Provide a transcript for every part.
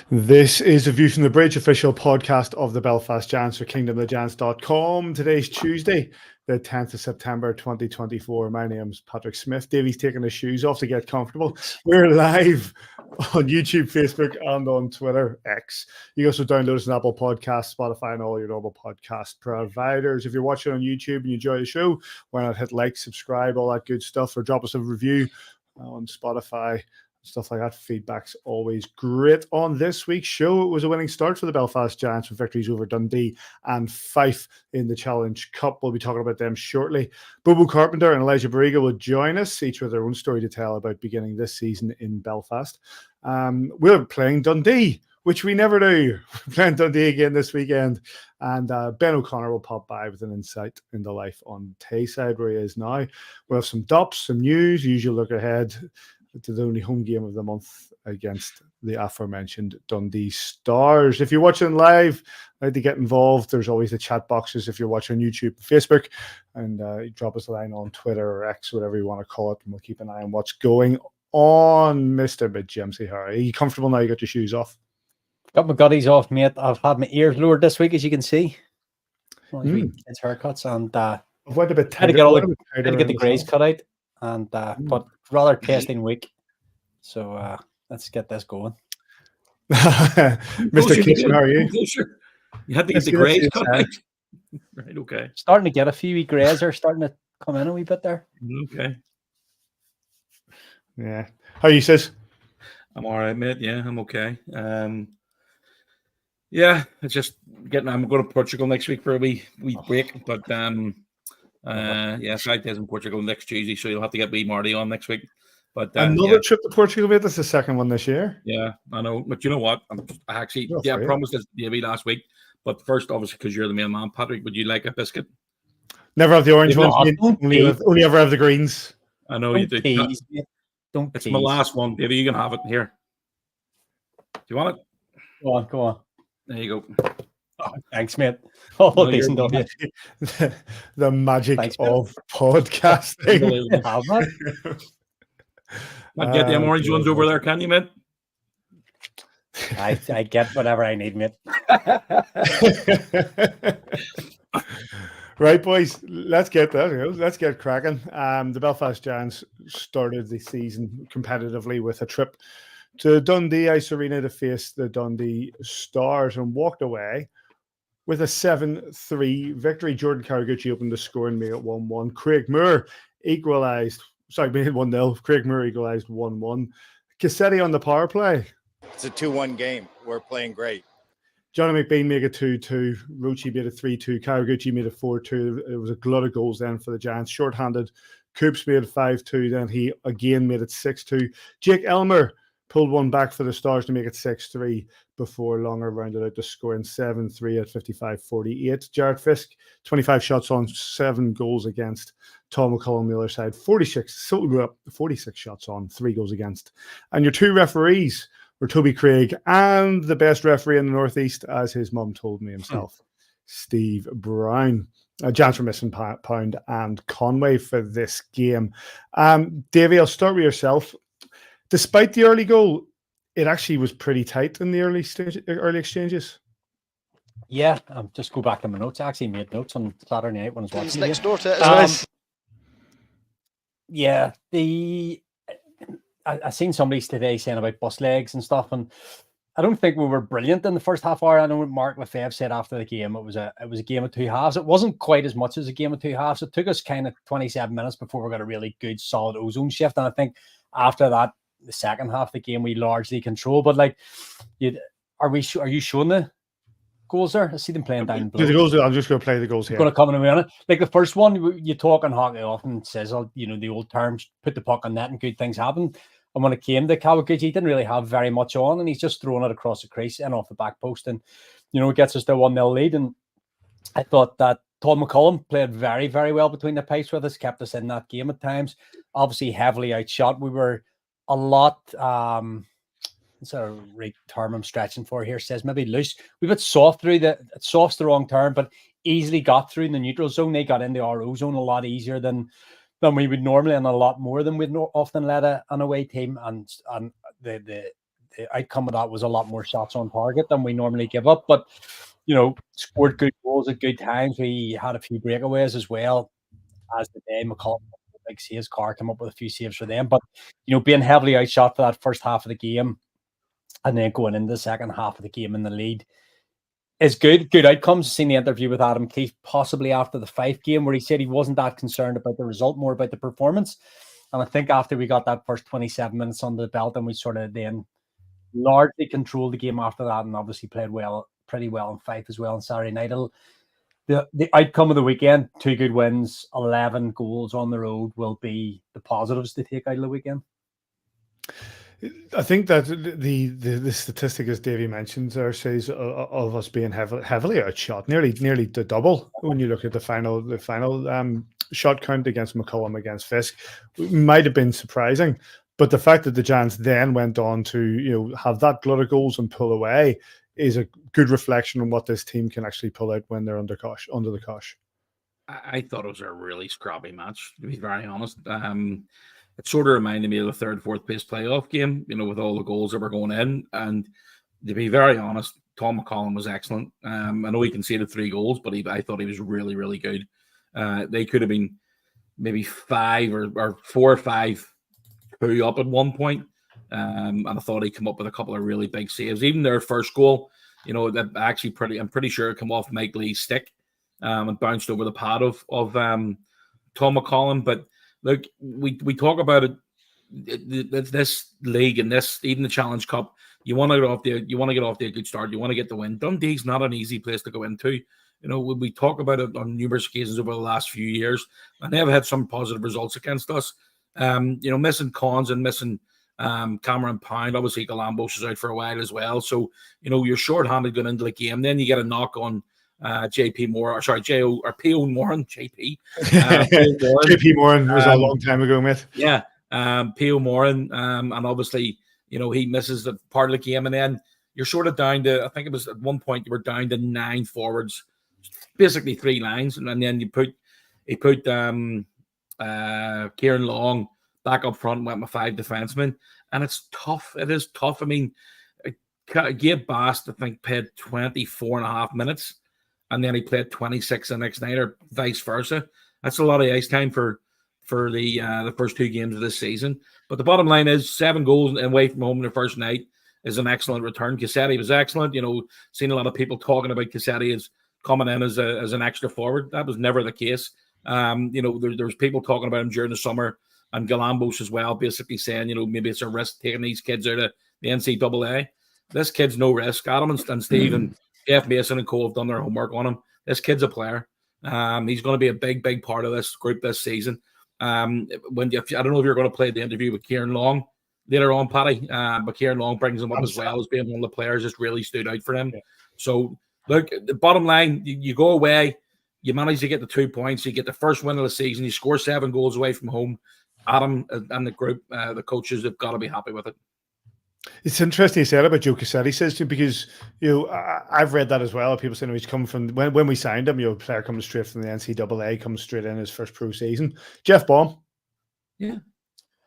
This is a View from the Bridge, official podcast of the Belfast Giants for kingdomofthegiants.com. Today's Tuesday, the 10th of September, 2024. My name's Patrick Smith. Davy's taking his shoes off to get comfortable. We're live on YouTube, Facebook, and on Twitter, X. You can also download us on Apple Podcasts, Spotify, and all your normal podcast providers. If you're watching on YouTube and you enjoy the show, why not hit like, subscribe, all that good stuff, or drop us a review on Spotify. Stuff like that. Feedback's always great. On this week's show, it was a winning start for the Belfast Giants with victories over Dundee and Fife in the Challenge Cup. We'll be talking about them shortly. Bobo Carpenter and Elijah Barriga will join us, each with their own story to tell about beginning this season in Belfast. We're playing Dundee, which we never do. We're playing Dundee again this weekend. And Ben O'Connor will pop by with an insight in the life on Tayside, where he is now. We'll have some dops, some news, usual look ahead to the only home game of the month against the aforementioned Dundee Stars. If you're watching live, I'd like to get involved. There's always the chat boxes if you're watching YouTube and Facebook, and drop us a line on Twitter or X, whatever you want to call it, and we'll keep an eye on what's going on. Mr. Mid-Jimsy, how are you? Comfortable now? You got your shoes off? Got my gutties off, mate. I've had my ears lowered this week, as you can see. It's haircuts, and I've went a bit had to get the greys cut out, and but rather tasting week. So let's get this going. Mr. Kitchen, how are you? You had to get the greys cut out. Right, okay. Starting to get a few greys are starting to come in a wee bit there. Okay. Yeah. How are you, sis? I'm all right, mate. Yeah, I'm okay. Yeah, it's just I'm going to Portugal next week for a wee break, but Side days in Portugal next Tuesday, so you'll have to get wee Marty on next week. But another trip to Portugal, mate. That's the second one this year. Yeah, I know. But you know what? I promised this maybe last week. But first, obviously, because you're the main man, Patrick, would you like a biscuit? Never have the orange ones. Only ever have the greens. I know you do. It's my last one, Davey. You can have it here. Do you want it? Go on. There you go. Oh, thanks, mate. Oh, decent of you. The magic of podcasting. I'd get them orange ones over there, can you, mate? I get whatever I need, mate. Right, boys, let's get that. Let's get cracking. The Belfast Giants started the season competitively with a trip to Dundee Ice Arena to face the Dundee Stars and walked away with a 7-3 victory. Jordan Karaguchi opened the score and made it 1-1. Craig Moore equalised. Sorry, made it 1-0. Craig Moore equalised 1-1. Cassetti on the power play. It's a 2-1 game. We're playing great. Johnny McBean made a 2-2. Rochi made a 3-2. Karaguchi made a 4-2. It was a glut of goals then for the Giants. Short-handed. Coops made 5-2. Then he again made it 6-2. Jake Elmer pulled one back for the Stars to make it 6-3 before Longer rounded out the score in 7-3 at 55-48. Jared Fisk, 25 shots on, 7 goals against. Tom McCullum on the other side, 46 shots on, 3 goals against. And your two referees were Toby Craig and the best referee in the Northeast, as his mum told me himself, Steve Brown. Giants were missing Pound and Conway for this game. Davey, I'll start with yourself. Despite the early goal, it actually was pretty tight in the early exchanges. Yeah, just go back to my notes. I actually made notes on Saturday night when I was watching. Next door to it as well. Yeah, I seen somebody today saying about bus legs and stuff, and I don't think we were brilliant in the first half hour. I know what Mark Lefebvre said after the game. It was a game of two halves. It wasn't quite as much as a game of two halves. It took us kind of 27 minutes before we got a really good, solid ozone shift, and I think after that, the second half of the game we largely control. But like, are you showing the goals there? I see them playing down below. The goals. I'm just going to play the goals here. Going to come in a minute. Like the first one, you talk on hockey often says, the old terms, put the puck on net and good things happen. And when it came to Kawaguchi, he didn't really have very much on, and he's just throwing it across the crease and off the back post, and it gets us to 1-0 lead. And I thought that Tom McCullum played very, very well between the pipes with us, kept us in that game at times. Obviously, heavily outshot. We were a lot. It's a right term I'm stretching for here. Says maybe loose. We got soft through soft's the wrong term, but easily got through in the neutral zone. They got into our O zone a lot easier than we would normally, and a lot more than we'd often let an away team. And the the outcome of that was a lot more shots on target than we normally give up. But, scored good goals at good times. We had a few breakaways as well as the day. McCollum, like see his car come up with a few saves for them. But, being heavily outshot for that first half of the game and then going into the second half of the game in the lead is good. Good outcomes. Seen the interview with Adam Keefe possibly after the Fife game where he said he wasn't that concerned about the result, more about the performance. And I think after we got that first 27 minutes under the belt and we sort of then largely controlled the game after that and obviously played pretty well in Fife as well on Saturday night. The outcome of the weekend, 2 good wins, 11 goals on the road will be the positives to take out of the weekend. I think that the statistic, as Davey mentions there, says of us being heavily outshot, nearly the double when you look at the final shot count against McCollum against Fisk. It might have been surprising, but the fact that the Giants then went on to have that glut of goals and pull away is a good reflection on what this team can actually pull out when they're under the cosh. I thought it was a really scrappy match, to be very honest. It sort of reminded me of the third, fourth place playoff game, with all the goals that were going in. And to be very honest, Tom McCollum was excellent. I know he conceded 3 goals, but I thought he was really, really good. They could have been maybe 5 or 4 or 5 2 up at one point. And I thought he'd come up with a couple of really big saves. Even their first goal, that actually I'm pretty sure it came off Mike Lee's stick and bounced over the pad of Tom McCollum. But look, we talk about it. This league and even the Challenge Cup, you want to get off to a good start. You want to get the win. Dundee's not an easy place to go into. We talk about it on numerous occasions over the last few years, and they have had some positive results against us. Missing Cons and missing Cameron Pound. Obviously, Galambos is out for a while as well. So you're short-handed going into the game. Then you get a knock on JP Moore, J.O. or P.O. Moran, JP. JP Moran was a long time ago, mate. Yeah, P.O. Moran, and obviously, he misses the part of the game, and then you're sort of down to, I think it was at one point you were down to 9 forwards, basically 3 lines, and then he put Kieran Long back up front, went with 5 defensemen, and it's tough. It is tough. I mean, Gabe Bast, I think, played 24 and a half minutes, and then he played 26 the next night, or vice versa. That's a lot of ice time for the first 2 games of this season. But the bottom line is 7 goals away from home in the first night is an excellent return. Cassetti was excellent. Seen a lot of people talking about Cassetti as coming in as an extra forward. That was never the case. There was people talking about him during the summer, and Galambos as well, basically saying, maybe it's a risk taking these kids out of the NCAA. This kid's no risk. Adam and Steve and Jeff Mason and Cole have done their homework on him. This kid's a player. He's going to be a big part of this group this season. I don't know if you're going to play the interview with Kieran Long later on, Paddy, but Kieran Long brings him up as well as being one of the players that really stood out for him. Yeah. So, look, the bottom line, you go away, you manage to get the 2 points, you get the first win of the season, you score 7 goals away from home. Adam and the group, the coaches have got to be happy with it. It's interesting you said about Joe Cassetti, says to, because I've read that as well. People saying he's come from when we signed him, a player comes straight from the NCAA, comes straight in his first pro season. Jeff Baum. Yeah,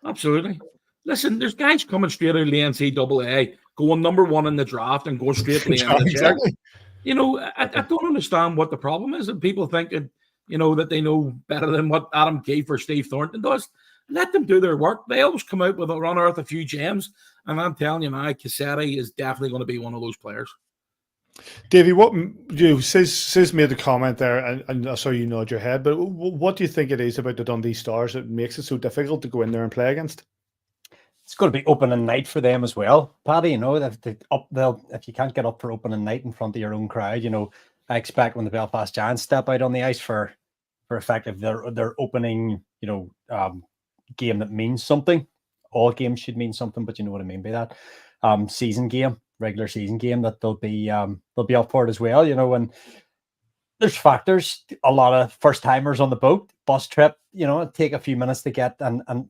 absolutely. Listen, there's guys coming straight out of the NCAA, going number 1 in the draft and going straight to the NHL. Exactly. I don't understand what the problem is. That people think that they know better than what Adam Keefe or Steve Thornton does. Let them do their work. They always come out with unearth a few gems. And I'm telling you now, Cassetti is definitely going to be one of those players. Davey, what Sis made a comment there, and I saw you nod your head, but what do you think it is about the Dundee Stars that makes it so difficult to go in there and play against? It's going to be opening night for them as well, Paddy. If you can't get up for opening night in front of your own crowd, I expect when the Belfast Giants step out on the ice for effective their opening, game that means something. All games should mean something, but you know what I mean by that. Regular season game that they'll be up for it as well. And there's factors. A lot of first timers on the boat, bus trip. Take a few minutes to get and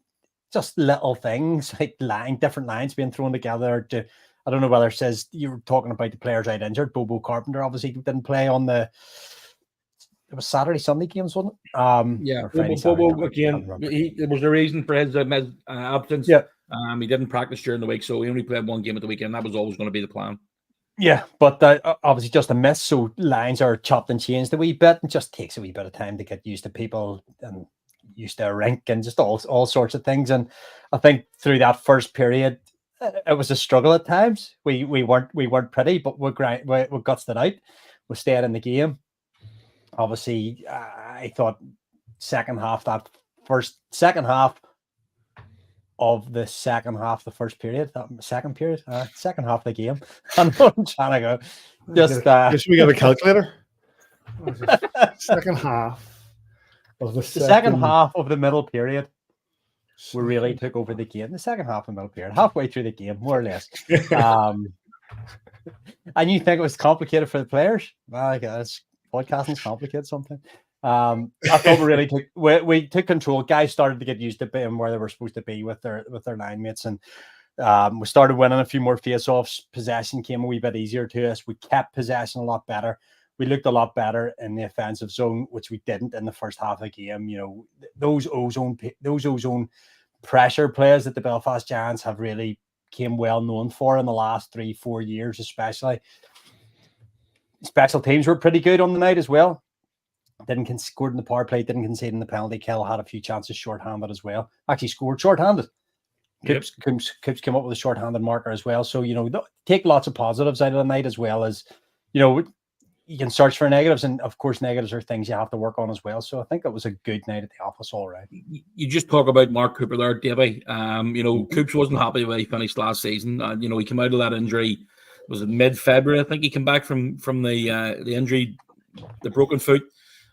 just little things like different lines being thrown together. I don't know whether it says you were talking about the players out injured. Bobo Carpenter obviously didn't play on it was Saturday, Sunday games, wasn't it? Yeah, Bobo again. There was a reason for his absence. Yeah, He didn't practice during the week, so he only played one game at the weekend. That was always going to be the plan. Yeah, but obviously just a miss, so lines are chopped and changed a wee bit, and just takes a wee bit of time to get used to people and used to a rink and just all sorts of things. And I think through that first period, it was a struggle at times. We weren't pretty, but we gutsed it out. We stayed in the game. Obviously, I thought second half of the first period, second half of the game. I know what I'm trying to go. Just we got a calculator. Second half of the second half of the middle period, we really took over the game. The second half of the middle period, halfway through the game, more or less. And you think it was complicated for the players? Well, I guess podcasting's complicated something. I thought we took control. Guys started to get used to being where they were supposed to be with their line mates, and we started winning a few more face-offs. Possession came a wee bit easier to us. We kept possession a lot better. We looked a lot better in the offensive zone, which we didn't in the first half of the game. You know, those ozone pressure plays that the Belfast Giants have really came well known for in the last 3-4 years, especially. Special teams were pretty good on the night as well. Didn't scored in the power play, didn't concede in the penalty kill, had a few chances shorthanded as well. Actually scored shorthanded. Coops came up with a shorthanded marker as well. So, you know, take lots of positives out of the night, as well as, you know, you can search for negatives, and of course negatives are things you have to work on as well. So I think it was a good night at the office all around. You just talk about Mark Cooper there, Davy. You know, Coops wasn't happy with how he finished last season. You know, he came out of that injury, was it mid-February? I think he came back from the injury, the broken foot.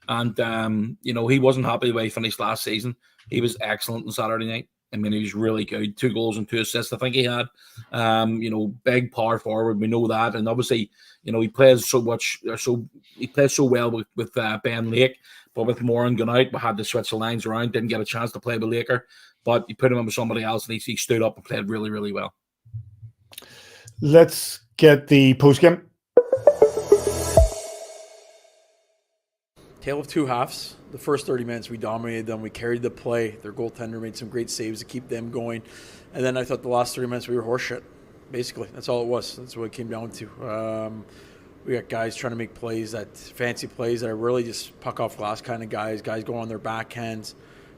And, you know, he wasn't happy the way he finished last season. He was excellent on Saturday night. I mean, he was really good. 2 goals and 2 assists, I think he had. You know, big power forward. We know that. And obviously, you know, he plays so well with Ben Lake. But with Moran going out, we had to switch the lines around. Didn't get a chance to play with Laker. But you put him in with somebody else, and he stood up and played really, really well. Let's get the postgame. Tale of two halves. The first 30 minutes, we dominated them. We carried the play. Their goaltender made some great saves to keep them going. And then I thought the last 30 minutes, we were horseshit. Basically, that's all it was. That's what it came down to. We got guys trying to make plays, fancy plays that are really just puck off glass kind of guys going on their backhands,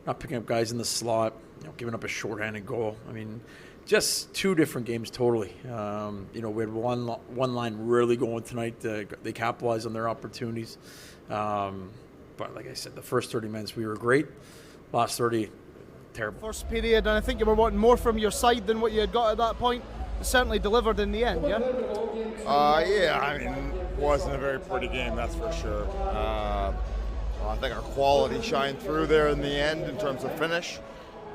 not picking up guys in the slot, you know, giving up a shorthanded goal. I mean, just 2 different games totally. You know, we had one line really going tonight. They capitalized on their opportunities. But like I said, the first 30 minutes we were great. Last 30, terrible. First period, and I think you were wanting more from your side than what you had got at that point. It certainly delivered in the end, yeah? Yeah, I mean, it wasn't a very pretty game, that's for sure. I think our quality shined through there in the end in terms of finish.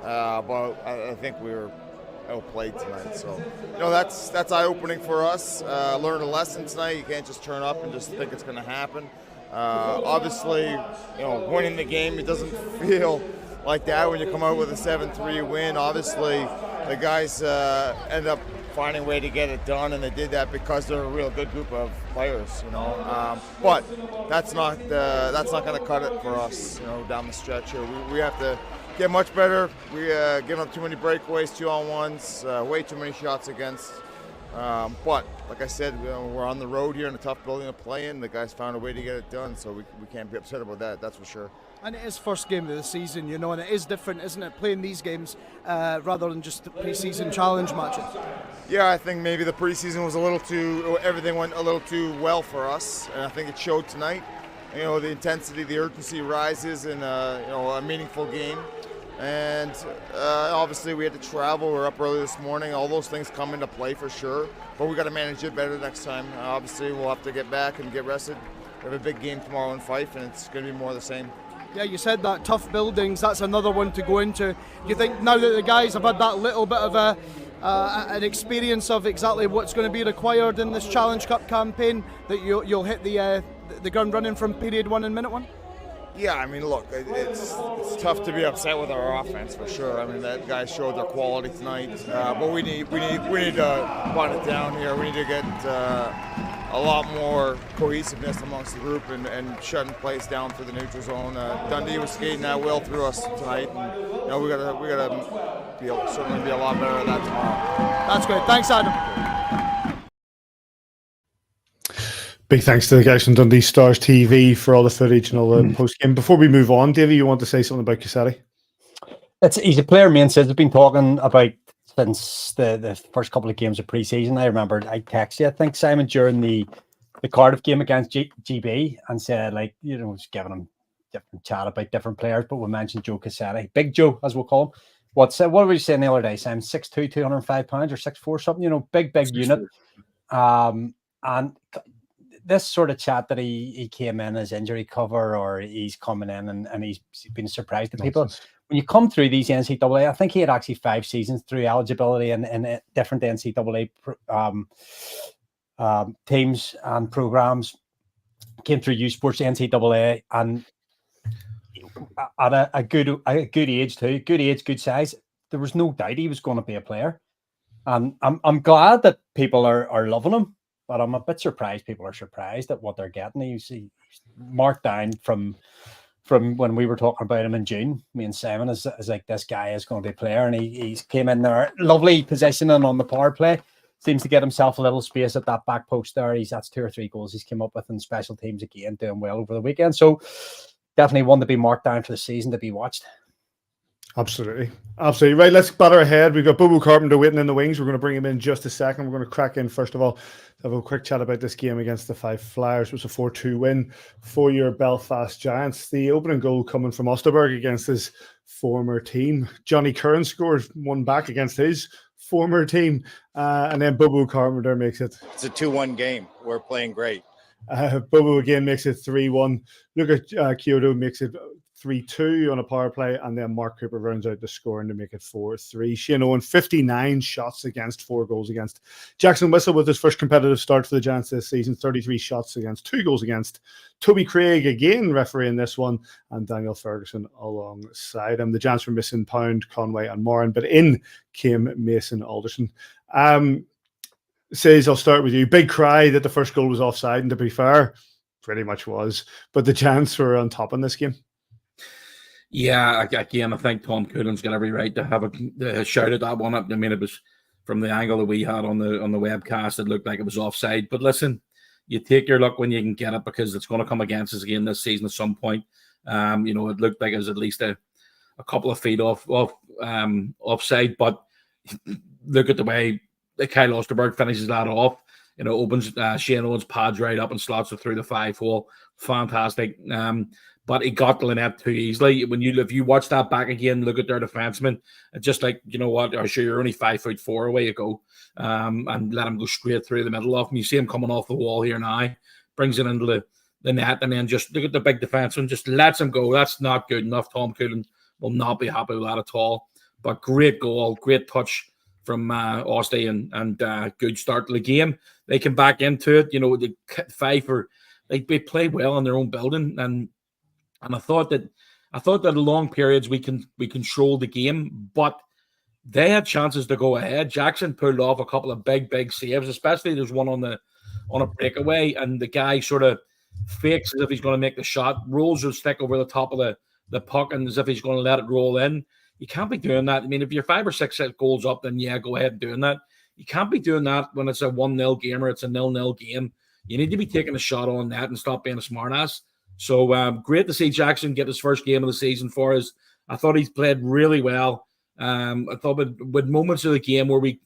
But I think we were outplayed tonight. So, you know, that's eye-opening for us. Learn a lesson tonight. You can't just turn up and just think it's going to happen. Obviously, you know, winning the game, it doesn't feel like that when you come out with a 7-3 win. Obviously, the guys end up finding a way to get it done, and they did that because they're a real good group of players, you know. But that's not going to cut it for us, you know, down the stretch here. We have to get much better. We give up too many breakaways, 2-on-1s, way too many shots against. But like I said, you know, we're on the road here in a tough building to play in. The guys found a way to get it done, so we can't be upset about that. That's for sure. And it is first game of the season, you know, and it is different, isn't it, playing these games rather than just the pre-season challenge matches? Yeah, I think maybe the preseason was everything went a little too well for us, and I think it showed tonight. You know, the intensity, the urgency rises in a meaningful game. And obviously we had to travel. We were up early this morning. All those things come into play for sure. But we got to manage it better next time. Obviously we'll have to get back and get rested. We have a big game tomorrow in Fife, and it's going to be more of the same. Yeah, you said that tough buildings. That's another one to go into. Do you think now that the guys have had that little bit of an experience of exactly what's going to be required in this Challenge Cup campaign, that you'll hit the ground running from period 1 and minute 1? Yeah, I mean, look, it's tough to be upset with our offense for sure. I mean, that guys showed their quality tonight, but we need to button it down here. We need to get a lot more cohesiveness amongst the group and shutting plays down through the neutral zone. Dundee was skating that well through us tonight, and you know we gotta certainly be a lot better at that tomorrow. That's great. Thanks, Adam. Big thanks to the guys from Dundee Stars TV for all the footage and all the post game. Before we move on, Davy, you want to say something about Cassetti? He's a player me and Sid have been talking about since the first couple of games of pre-season. I remember I texted you, I think, Simon, during the Cardiff game against GB and said, like, was giving him different chat about different players, but we mentioned Joe Cassetti, Big Joe, as we'll call him. What were we saying the other day, Simon? 6'2", 205 pounds or 6'4", something, big unit. And this sort of chat that he came in as injury cover, or he's coming in and he's been surprised to people. When you come through these NCAA, I think he had actually 5 seasons through eligibility in different NCAA teams and programs. Came through U Sports NCAA and at a good age too, good size. There was no doubt he was going to be a player, and I'm glad that people are loving him. But I'm a bit surprised people are surprised at what they're getting. He's marked down from when we were talking about him in June. Me and Simon is like, this guy is going to be a player, and he's came in there, lovely positioning on the power play. Seems to get himself a little space at that back post there. That's 2 or 3 goals he's come up with in special teams again, doing well over the weekend. So definitely one to be marked down for the season, to be watched. Absolutely. Right, let's batter ahead. We've got Bobo Carpenter waiting in the wings. We're going to bring him in just a second. We're going to crack in, first of all, have a quick chat about this game against the Fife Flyers. It was a 4-2 win for your Belfast Giants. The opening goal coming from Osterberg against his former team. Johnny Curran scores one back against his former team. And then Bobo Carpenter makes it. It's a 2-1 game. We're playing great. Bobo again makes it 3-1. Luca Kyoto makes it 3-2 on a power play, and then Mark Cooper rounds out the scoring to make it 4-3. Shane Owen, 59 shots against, 4 goals against. Jackson Whistle with his first competitive start for the Giants this season, 33 shots against, 2 goals against. Toby Craig again refereeing this one, and Daniel Ferguson alongside him. The Giants were missing Pound, Conway and Moran, but in came Mason Alderson. Says, I'll start with you. Big cry that the first goal was offside, and to be fair, pretty much was. But the Giants were on top in this game. Yeah, again, I think Tom Coolan's got every right to have a shout at that one up. I mean, it was from the angle that we had on the webcast, it looked like it was offside. But listen, you take your luck when you can get it, because it's going to come against us again this season at some point. It looked like it was at least a couple of feet offside. But look at the way that Kyle Osterberg finishes that off. Opens Shane Owen's pads right up and slots it through the 5-hole. Fantastic. But he got the net too easily. If you watch that back again, look at their defenseman. It's just like, you know what? I'm sure you're only 5'4" away you go, and let him go straight through the middle of him. You see him coming off the wall here now, brings it into the net, and then just look at the big defenseman, just lets him go. That's not good enough. Tom Coolan will not be happy with that at all. But great goal, great touch from Osty, and good start to the game. They came back into it. The Fife they played well in their own building, and I thought that at long periods we controlled the game, but they had chances to go ahead. Jackson pulled off a couple of big saves, especially there's one on a breakaway, and the guy sort of fakes as if he's going to make the shot, rolls his stick over the top of the puck, and as if he's going to let it roll in. You can't be doing that. I mean, if you're 5 or 6 goals up, then yeah, go ahead and doing that. You can't be doing that when it's a 1-0 game or it's a 0-0 game. You need to be taking a shot on net and stop being a smartass. So great to see Jackson get his first game of the season for us. I thought he's played really well. I thought with moments of the game where we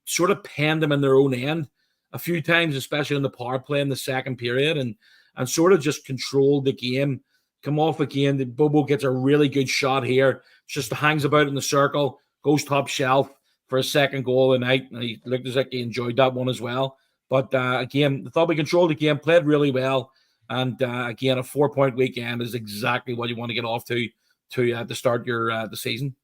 sort of penned them in their own end a few times, especially in the power play in the second period, and sort of just controlled the game. Come off again. Bobo gets a really good shot here. Just hangs about in the circle, goes top shelf for a second goal of the night. And he looked as if he enjoyed that one as well. But again, I thought we controlled the game, played really well. And again, a 4-point weekend is exactly what you want to get off to start your the season.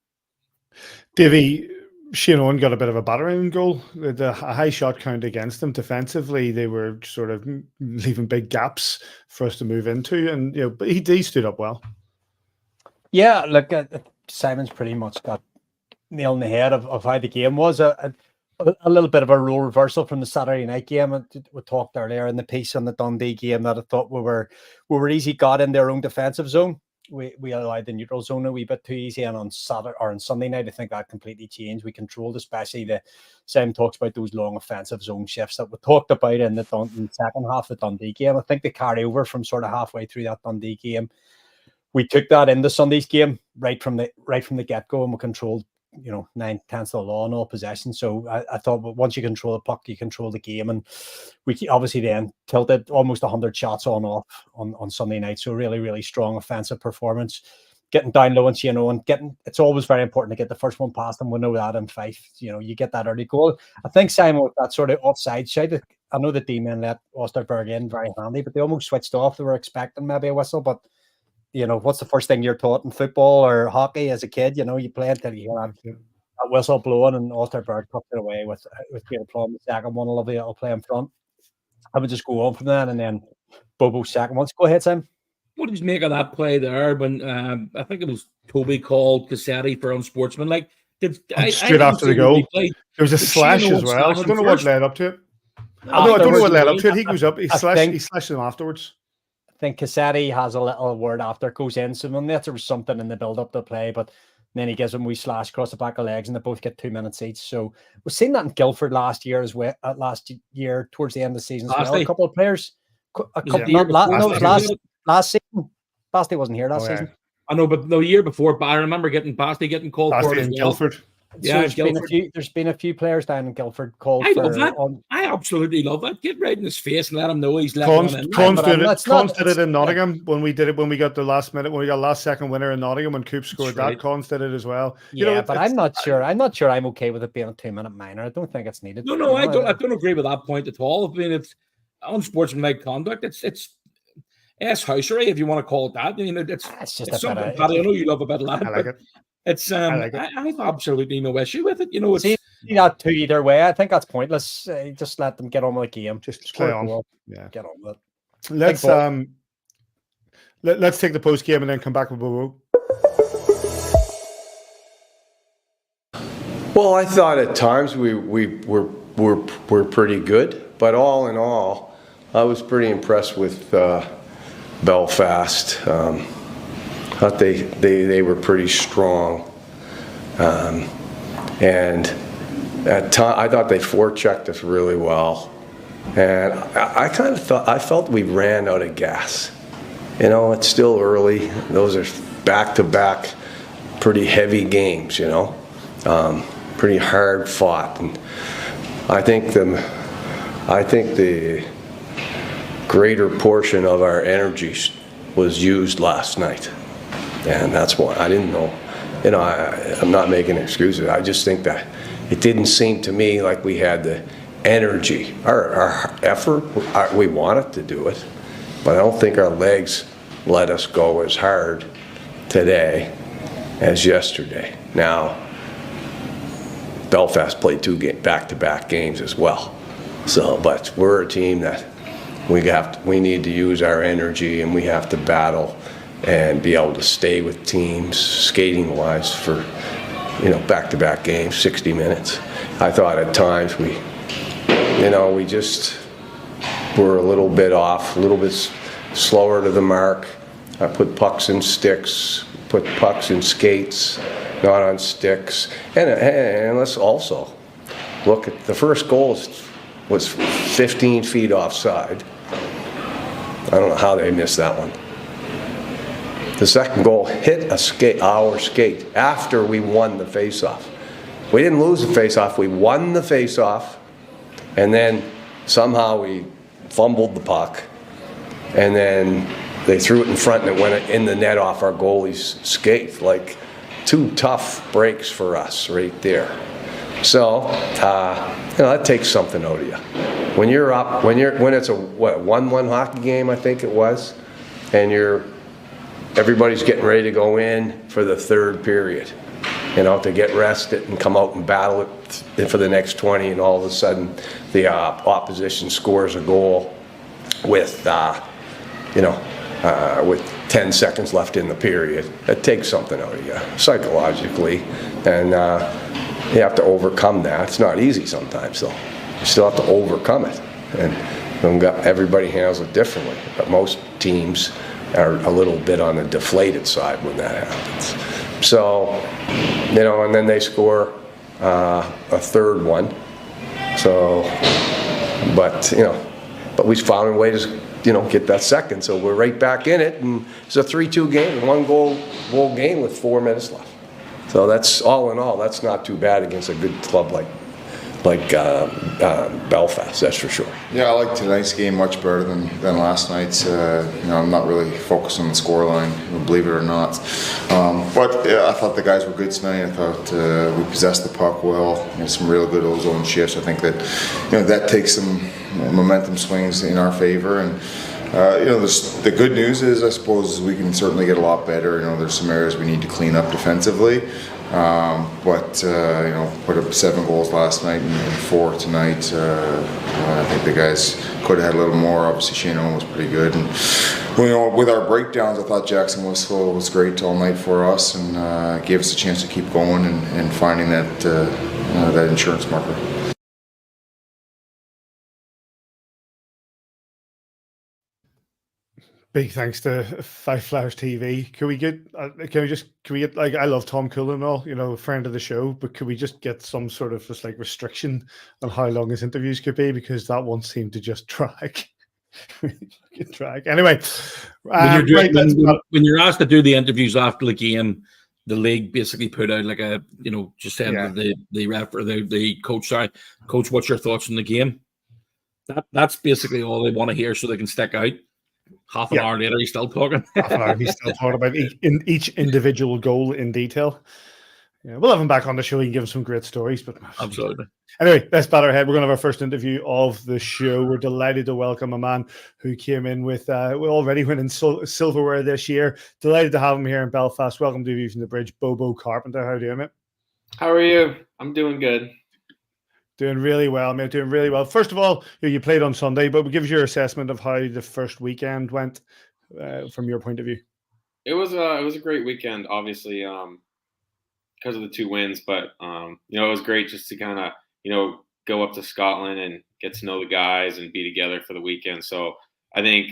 Davey, Shane Owen got a bit of a battering goal. A high shot count against them. Defensively, they were sort of leaving big gaps for us to move into, and but he stood up well. Yeah, look, Simon's pretty much got nail in the head of how the game was. A little bit of a role reversal from the Saturday night game. We talked earlier in the piece on the Dundee game that I thought we were easy got in their own defensive zone, we allowed the neutral zone a wee bit too easy, and on Saturday or on Sunday night, I think that completely changed. We controlled, especially Sam talks about those long offensive zone shifts that we talked about in the second half of the Dundee game. I think the carryover from sort of halfway through that Dundee game, we took that into Sunday's game right from the get-go, and we controlled 9/10 of the law in all possession. So I thought once you control the puck, you control the game, and we obviously then tilted almost 100 shots on Sunday night. So really, really strong offensive performance, getting down low and it's always very important to get the first one past them. We know that in Fife, you get that early goal. I think Simon, with that sort of offside side, I know the D-men let Osterberg in very handy, but they almost switched off. They were expecting maybe a whistle, but what's the first thing you're taught in football or hockey as a kid? You play until you hear that whistle blowing, and Osterberg tucked it away with great aplomb. The second one, Elijia will play in front. I would just go on from that, and then Bobo's second one. Go ahead, Sam. What did you make of that play there when I think it was Toby called Cassetti for unsportsmanlike? Straight after the goal, there was a slash as well. I don't know what led up to it. I don't know what led up to it. He goes up, he slashed him afterwards. I think Cassetti has a little word after, goes in. So that's there was something in the build-up to the play, but then he gives him we slash across the back of legs, and they both get 2 minutes each. So we've seen that in Guildford last year towards the end of the season as well. A couple of players, last season. Basti wasn't here last season. I know, but the year before, but I remember Basti getting called for it as well. Guildford. Yeah, there's been a few players down in Guildford called I love that. I absolutely love that. Get right in his face and let him know he's let Cons did it in Nottingham when we got the last minute, when we got last second winner in Nottingham when Coop scored that. Cons did it as well. But I'm not sure. I'm not sure I'm okay with it being a 2-minute minor. I don't think it's needed. No, I don't agree with that point at all. I mean, it's unsportsmanlike conduct. It's housery, if you want to call it that. It's just something. I know you love a bit of that. I like it. It's I have absolutely no issue with it. It's see that two either way. I think that's pointless. Just let them get on with the game. Just play on. Yeah, get on with it. Let's take the post game and then come back with Bobo. Well, I thought at times we were pretty good, but all in all, I was pretty impressed with Belfast. Thought they were pretty strong, and at time I thought they forechecked us really well, and I felt we ran out of gas. It's still early. Those are back-to-back, pretty heavy games. Pretty hard fought, and I think the greater portion of our energy was used last night. And that's why I didn't know. I'm not making excuses. I just think that it didn't seem to me like we had the energy. Our effort, we wanted to do it, but I don't think our legs let us go as hard today as yesterday. Now, Belfast played 2 back-to-back games as well. But we're a team that we need to use our energy, and we have to battle and be able to stay with teams skating wise for back-to-back games, 60 minutes. I thought at times we just were a little bit off, a little bit slower to the mark. I put pucks in sticks, put pucks in skates, not on sticks. And let's also look at the first goal was 15 feet offside. I don't know how they missed that one. The second goal hit our skate after we won the faceoff. We didn't lose the faceoff, we won the faceoff, and then somehow we fumbled the puck, and then they threw it in front and it went in the net off our goalie's skate. Like 2 tough breaks for us right there. So that takes something out of you. When you're up, when it's a 1-1 hockey game, I think it was, and everybody's getting ready to go in for the third period, to get rested and come out and battle it for the next 20, and all of a sudden the opposition scores a goal with 10 seconds left in the period. That takes something out of you psychologically, and you have to overcome that. It's not easy sometimes, though. You still have to overcome it, and everybody handles it differently. But most teams are a little bit on the deflated side when that happens. So, and then they score a third one. So, but we found a way to, get that second. So we're right back in it, and it's a 3-2 game, 1-goal game with 4 minutes left. So that's all in all, that's not too bad against a good club like Belfast, that's for sure. Yeah, I like tonight's game much better than last night's. I'm not really focused on the scoreline, believe it or not. But yeah, I thought the guys were good tonight. I thought we possessed the puck well. Some real good ozone shifts. I think that that takes some momentum swings in our favor. And the good news is, I suppose, we can certainly get a lot better. There's some areas we need to clean up defensively. But put up 7 goals last night and 4 tonight. I think the guys could have had a little more. Obviously, Shane Owen was pretty good. And with our breakdowns, I thought Jackson was great all night for us, and gave us a chance to keep going and finding that insurance marker. Big thanks to Five Flowers TV. Can we get like, I love Tom Cullen and all, a friend of the show, but could we just get some sort of just like restriction on how long his interviews could be, because that one seemed to just drag. Anyway, when you're asked to do the interviews after the game, the league basically put out like a just saying the ref or the coach, coach, what's your thoughts on the game? That's basically all they want to hear, so they can stick out. Half an hour later, he's still talking. Half an hour, he's still talking about each individual goal in detail. Yeah, we'll have him back on the show. He can give us some great stories. But absolutely. Anyway, let's bat our head. We're going to have our first interview of the show. We're delighted to welcome a man who came in with already winning silverware this year. Delighted to have him here in Belfast. Welcome to View from the Bridge, Bobo Carpenter. How are you doing, mate? How are you? I'm doing good. Doing really well, mate. Doing really well. First of all, you played on Sunday, but give us your assessment of how the first weekend went from your point of view. It was a great weekend, obviously, because of the 2 wins. But it was great just to kind of go up to Scotland and get to know the guys and be together for the weekend. So I think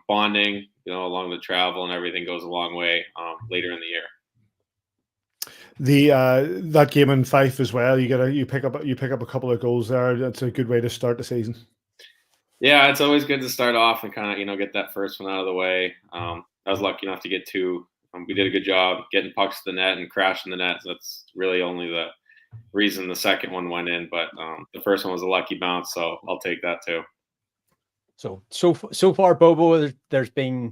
bonding, along the travel and everything goes a long way later in the year. That game in Fife as well. You pick up a couple of goals there. That's a good way to start the season. Yeah, it's always good to start off and kind of get that first one out of the way. I was lucky enough to get 2. We did a good job getting pucks to the net and crashing the net. So that's really only the reason the second one went in. But the first one was a lucky bounce, so I'll take that too. So far, Bobo, there's been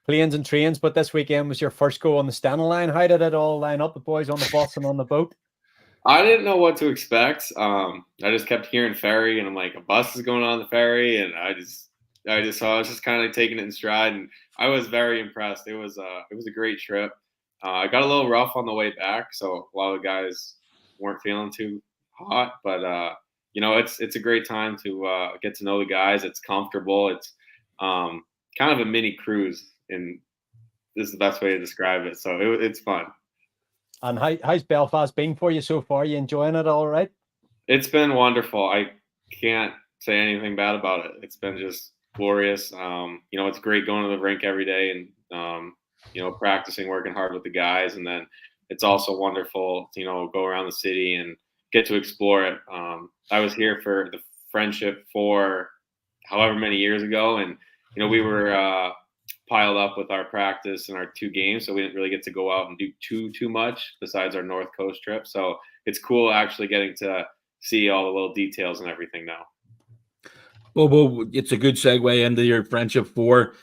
planes and trains, but this weekend was your first go on the standing line. How did it all line up, the boys on the bus and on the boat? I didn't know what to expect. I just kept hearing ferry, and I'm like, a bus is going on the ferry, and I was just kind of taking it in stride, and I was very impressed. It was a great trip. I got a little rough on the way back, so a lot of the guys weren't feeling too hot, but it's a great time to get to know the guys. It's comfortable. It's kind of a mini cruise. And this is the best way to describe it. So it's fun. And how's Belfast been for you so far? You enjoying it all right? It's been wonderful. I can't say anything bad about it. It's been just glorious. It's great going to the rink every day and, practicing, working hard with the guys. And then it's also wonderful to, go around the city and get to explore it. I was here for the Friendship for however many years ago. And, we were piled up with our practice and our 2 games, so we didn't really get to go out and do too much besides our North Coast trip. So it's cool actually getting to see all the little details and everything now. Bobo, it's a good segue into your Friendship 4.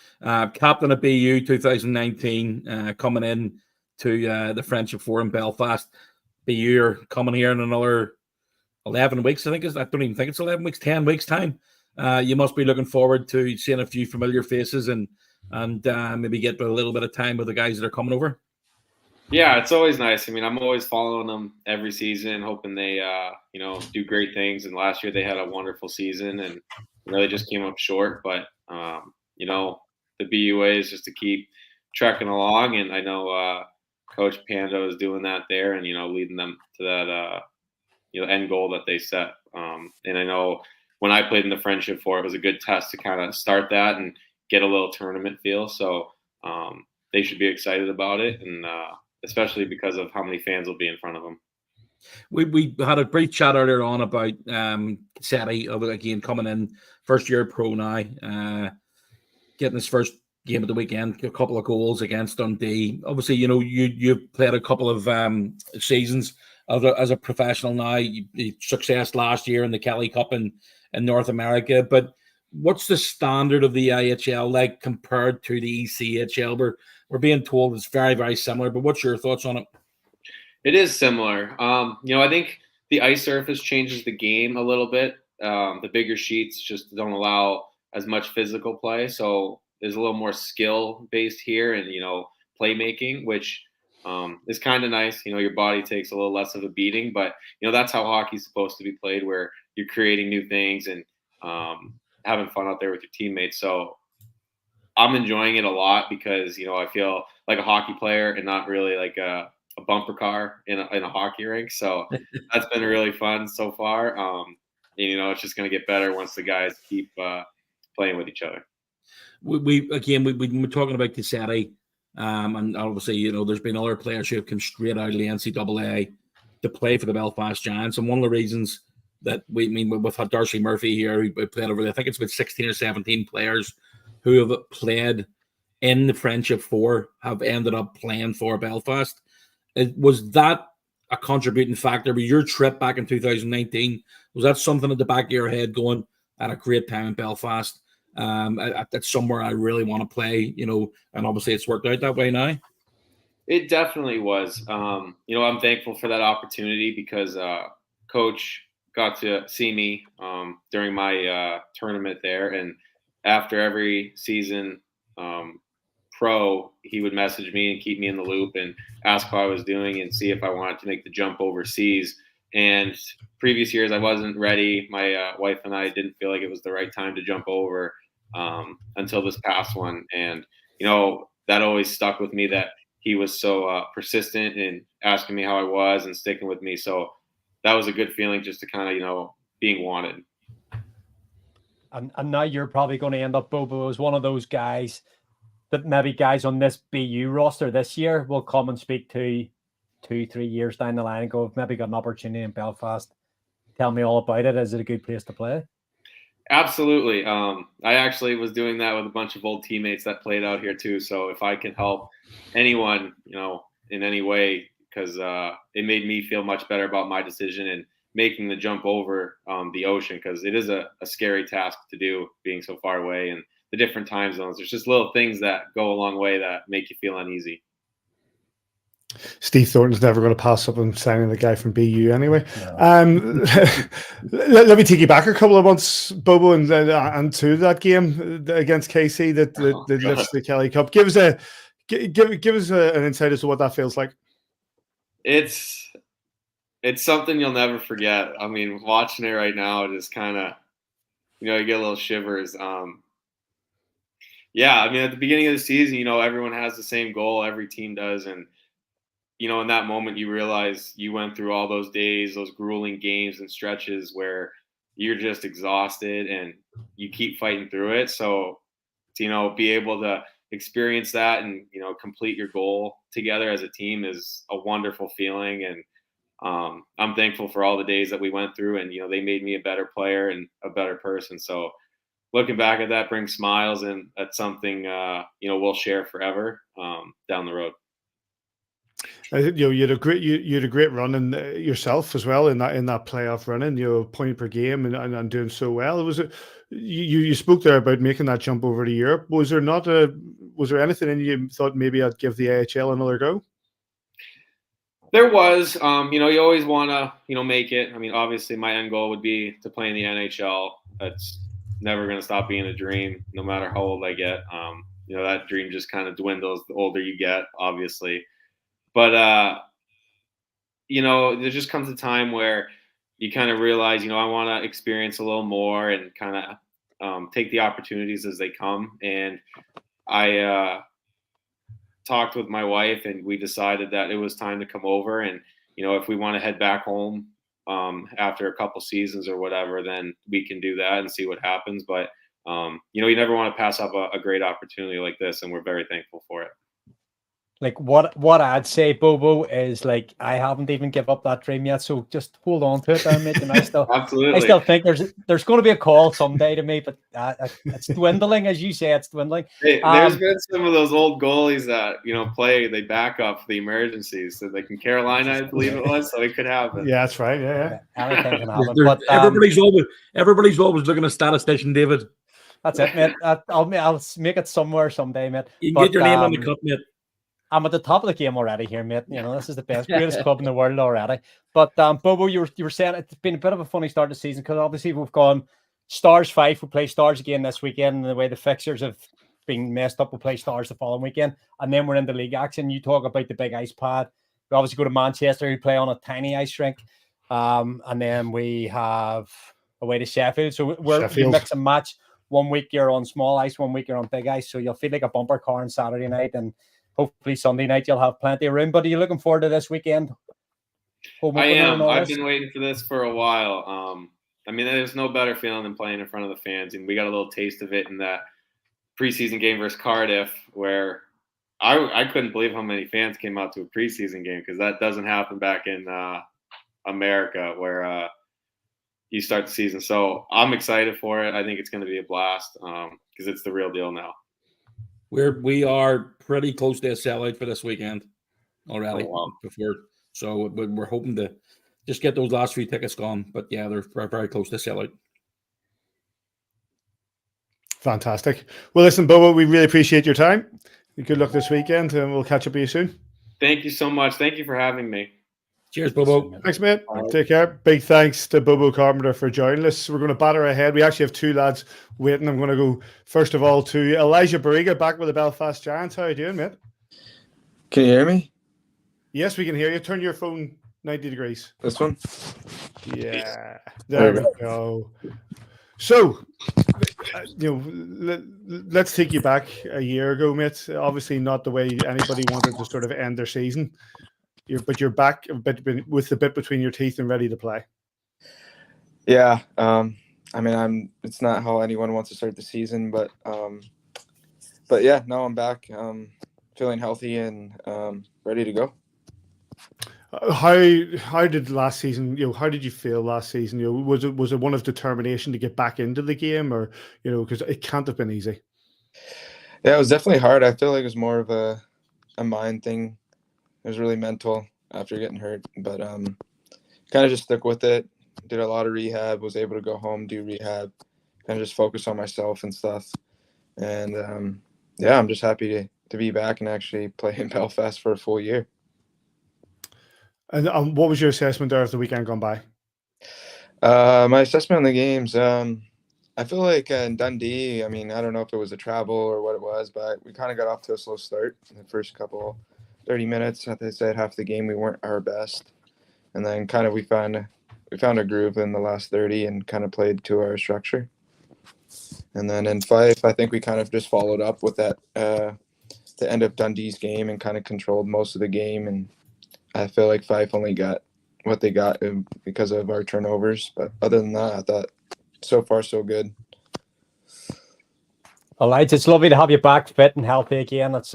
Captain of BU 2019, coming in to the Friendship 4 in Belfast. BU are coming here in another 11 weeks, I think. I don't even think it's 11 weeks, 10 weeks time. You must be looking forward to seeing a few familiar faces and maybe get a little bit of time with the guys that are coming over. Yeah, it's always nice. I mean, I'm always following them every season, hoping they, do great things. And last year they had a wonderful season and they just came up short. But, the BUA is just to keep trekking along. And I know Coach Pando is doing that there and, leading them to that, end goal that they set. And I know when I played in the Friendship 4, it was a good test to kind of start that and get a little tournament feel. So they should be excited about it, and especially because of how many fans will be in front of them. We had a brief chat earlier on about Cassetti, again coming in first year pro now, getting his first game of the weekend, a couple of goals against Dundee. Obviously, you've played a couple of seasons as a professional now. You success last year in the Kelly Cup in North America, but what's the standard of the IHL like compared to the ECHL? We're being told it's very, very similar, but what's your thoughts on it? It is similar. I think the ice surface changes the game a little bit. The bigger sheets just don't allow as much physical play, so there's a little more skill based here and playmaking, which is kind of nice. Your body takes a little less of a beating, but that's how hockey's supposed to be played, where you're creating new things and having fun out there with your teammates. So I'm enjoying it a lot because I feel like a hockey player and not really like a bumper car in a hockey rink. So that's been really fun so far. It's just going to get better once the guys keep playing with each other. We're talking about Cassetti, and obviously, there's been other players who have come straight out of the NCAA to play for the Belfast Giants. And one of the reasons that we've had Darcy Murphy here, who played over there, I think it's about 16 or 17 players who have played in the Friendship Four have ended up playing for Belfast. Was that a contributing factor? With your trip back in 2019, was that something at the back of your head going, at a great time in Belfast? That's somewhere I really want to play, and obviously it's worked out that way now. It definitely was. I'm thankful for that opportunity because Coach got to see me during my tournament there, and after every season pro, he would message me and keep me in the loop and ask how I was doing and see if I wanted to make the jump overseas. And previous years I wasn't ready. My wife and I didn't feel like it was the right time to jump over until this past one. And, that always stuck with me, that he was so persistent in asking me how I was and sticking with me. So that was a good feeling, just to kind of, being wanted. And now you're probably going to end up, Bobo, as one of those guys that maybe guys on this BU roster this year will come and speak to 2-3 years down the line and go, I've maybe got an opportunity in Belfast. Tell me all about it. Is it a good place to play? Absolutely. I actually was doing that with a bunch of old teammates that played out here too. So if I can help anyone, in any way, because it made me feel much better about my decision and making the jump over the ocean, because it is a scary task to do, being so far away and the different time zones. There's just little things that go a long way that make you feel uneasy. Steve Thornton's never going to pass up on signing the guy from BU anyway. No. Let me take you back a couple of months, Bobo, and to that game against KC that lifts the Kelly Cup. Give us an insight as to what that feels like. It's something you'll never forget. I mean, watching it right now, just kind of, you get a little shivers. Yeah, I mean, at the beginning of the season, everyone has the same goal. Every team does. And, in that moment, you realize you went through all those days, those grueling games and stretches where you're just exhausted and you keep fighting through it. So, to be able to experience that and, complete your goal together as a team is a wonderful feeling. And I'm thankful for all the days that we went through, and, they made me a better player and a better person. So looking back at that brings smiles, and that's something, we'll share forever down the road. You had a great run in yourself as well in that playoff running. Point per game and doing so well. It was you spoke there about making that jump over to Europe. Was there anything in you thought maybe I'd give the AHL another go? There was, you always want to, make it. I mean, obviously my end goal would be to play in the NHL. That's never going to stop being a dream, no matter how old I get. That dream just kind of dwindles the older you get, obviously. But, there just comes a time where you kind of realize, I want to experience a little more and kind of take the opportunities as they come. And I talked with my wife, and we decided that it was time to come over. And, if we want to head back home after a couple seasons or whatever, then we can do that and see what happens. But You never want to pass up a great opportunity like this, and we're very thankful for it. Like what I'd say, Bobo, is like I haven't even give up that dream yet. So just hold on to it, there, mate. And I still think there's going to be a call someday to me, but it's dwindling, as you say, it's dwindling. Hey, there's been some of those old goalies that they back up for the emergencies. So like in Carolina, I believe it was, so it could happen. Yeah, that's right. Yeah. Anything can happen. But everybody's always looking at statistician, David. That's it, mate. I'll make it somewhere someday, mate. You can get your name on the cup, mate. I'm at the top of the game already here, mate. This is the greatest club in the world already. But Bobo, you were saying it's been a bit of a funny start to the season because obviously we've gone Stars Fife. We play Stars again this weekend, and the way the fixtures have been messed up, we'll play Stars the following weekend, and then we're in the league action. You talk about the big ice pad. We obviously go to Manchester. We play on a tiny ice rink, and then we have away to Sheffield. So we mix and match. 1 week you're on small ice, 1 week you're on big ice. So you'll feel like a bumper car on Saturday night, and hopefully Sunday night you'll have plenty of room. But are you looking forward to this weekend? I am. I've been waiting for this for a while. There's no better feeling than playing in front of the fans, and we got a little taste of it in that preseason game versus Cardiff, where I couldn't believe how many fans came out to a preseason game, because that doesn't happen back in America, where you start the season. So I'm excited for it. I think it's going to be a blast because it's the real deal now. We are pretty close to a sellout for this weekend already. Oh, wow. So we're hoping to just get those last few tickets gone. But yeah, they're very close to sellout. Fantastic. Well, listen, Bobo, we really appreciate your time. Good luck this weekend, and we'll catch up with you soon. Thank you so much. Thank you for having me. Cheers, Bobo. Thanks, mate. Take care. Big thanks to Bobo Carpenter for joining us. We're going to batter ahead. We actually have two lads waiting. I'm going to go, first of all, to Elijah Barriga, back with the Belfast Giants. How are you doing, mate? Can you hear me? Yes, we can hear you. Turn your phone 90 degrees. This one? Yeah. There we go. So, let's take you back a year ago, mate. Obviously not the way anybody wanted to sort of end their season. But you're back with the bit between your teeth and ready to play. Yeah. It's not how anyone wants to start the season, but yeah, no, I'm back. Feeling healthy and ready to go. How did last season? How did you feel last season? Was it one of determination to get back into the game, or because it can't have been easy? Yeah, it was definitely hard. I feel like it was more of a mind thing. It was really mental after getting hurt, but kind of just stuck with it. Did a lot of rehab. Was able to go home, do rehab, kind of just focus on myself and stuff. And yeah, I'm just happy to be back and actually play in Belfast for a full year. And what was your assessment there as the weekend gone by? My assessment on the games, I feel like in Dundee, I don't know if it was a travel or what it was, but we kind of got off to a slow start in the first couple 30 minutes. As I said, half the game we weren't our best, and then kind of we found a groove in the last 30 and kind of played to our structure. And then in Fife, I think we kind of just followed up with that the end of Dundee's game and kind of controlled most of the game. And I feel like Fife only got what they got because of our turnovers. But other than that, I thought so far so good. Elijah, it's lovely to have you back fit and healthy again. It's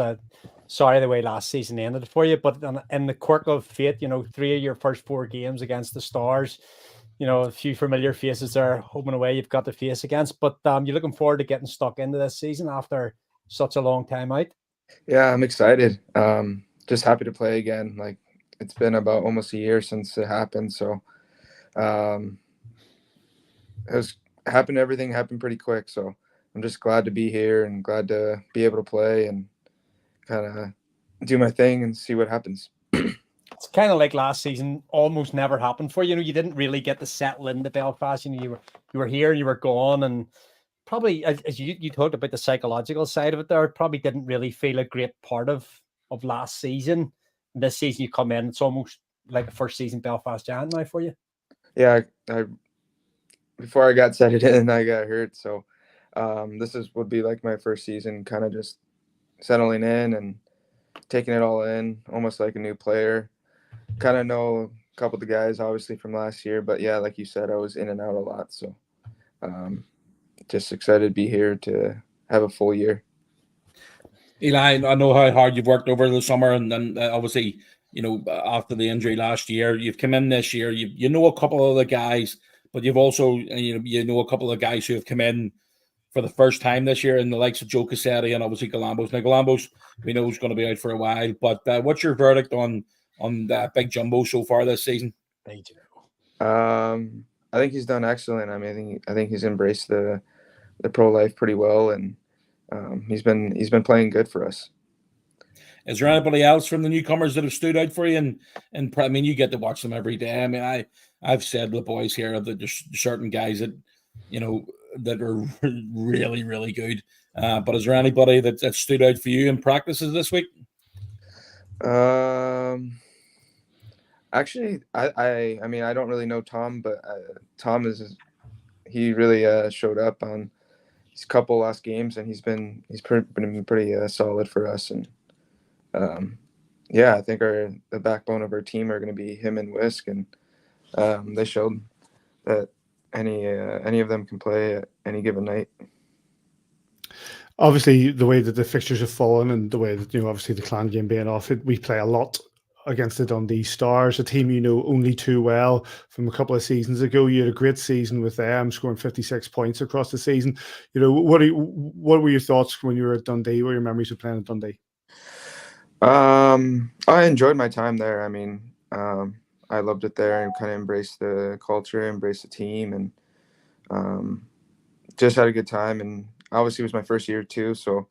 sorry the way last season ended for you, but in the quirk of fate, 3 of your first 4 games against the Stars, a few familiar faces there, home and away you've got to face against. But you're looking forward to getting stuck into this season after such a long time out? Yeah, I'm excited. Just happy to play again. Like, it's been about almost a year since it happened, so everything happened pretty quick. So I'm just glad to be here and glad to be able to play and kind of do my thing and see what happens. It's kind of like last season almost never happened for you. You didn't really get to settle into Belfast. You were here, you were gone, and probably as you talked about the psychological side of it there, probably didn't really feel a great part of last season. This season you come in, it's almost like a first season Belfast Giant now for you. Yeah, before I got settled in, I got hurt, so this would be like my first season, kind of just settling in and taking it all in, almost like a new player. Kind of know a couple of the guys, obviously, from last year, but yeah, like you said, I was in and out a lot, so just excited to be here to have a full year. Eli, I know how hard you've worked over the summer, and then obviously, after the injury last year, you've come in this year. You know a couple of the guys, but you've also you know a couple of guys who have come in for the first time this year, in the likes of Joe Cassetti and obviously Galambos. Now Galambos, we know, is going to be out for a while, but what's your verdict on that Big Jumbo so far this season? I think he's done excellent. I mean, I think he's embraced the pro life pretty well, and he's been playing good for us. Is there anybody else from the newcomers that have stood out for you? And I mean, you get to watch them every day. I mean, I've said to the boys here that there's certain guys that that are really, really good. But is there anybody that stood out for you in practices this week? Actually, I mean, I don't really know Tom, but Tom he really showed up on his couple last games, and he's been pretty solid for us. And I think the backbone of our team are going to be him and Whisk, and they showed that any of them can play at any given night. Obviously, the way that the fixtures have fallen, and the way that obviously the Clan game being off, we play a lot against the Dundee Stars, a team only too well from a couple of seasons ago. You had a great season with them, scoring 56 points across the season. What were your thoughts when you were at Dundee? What were your memories of playing at Dundee? I enjoyed my time there. I mean, I loved it there, and kind of embraced the culture, embraced the team, and just had a good time. And obviously it was my first year too, so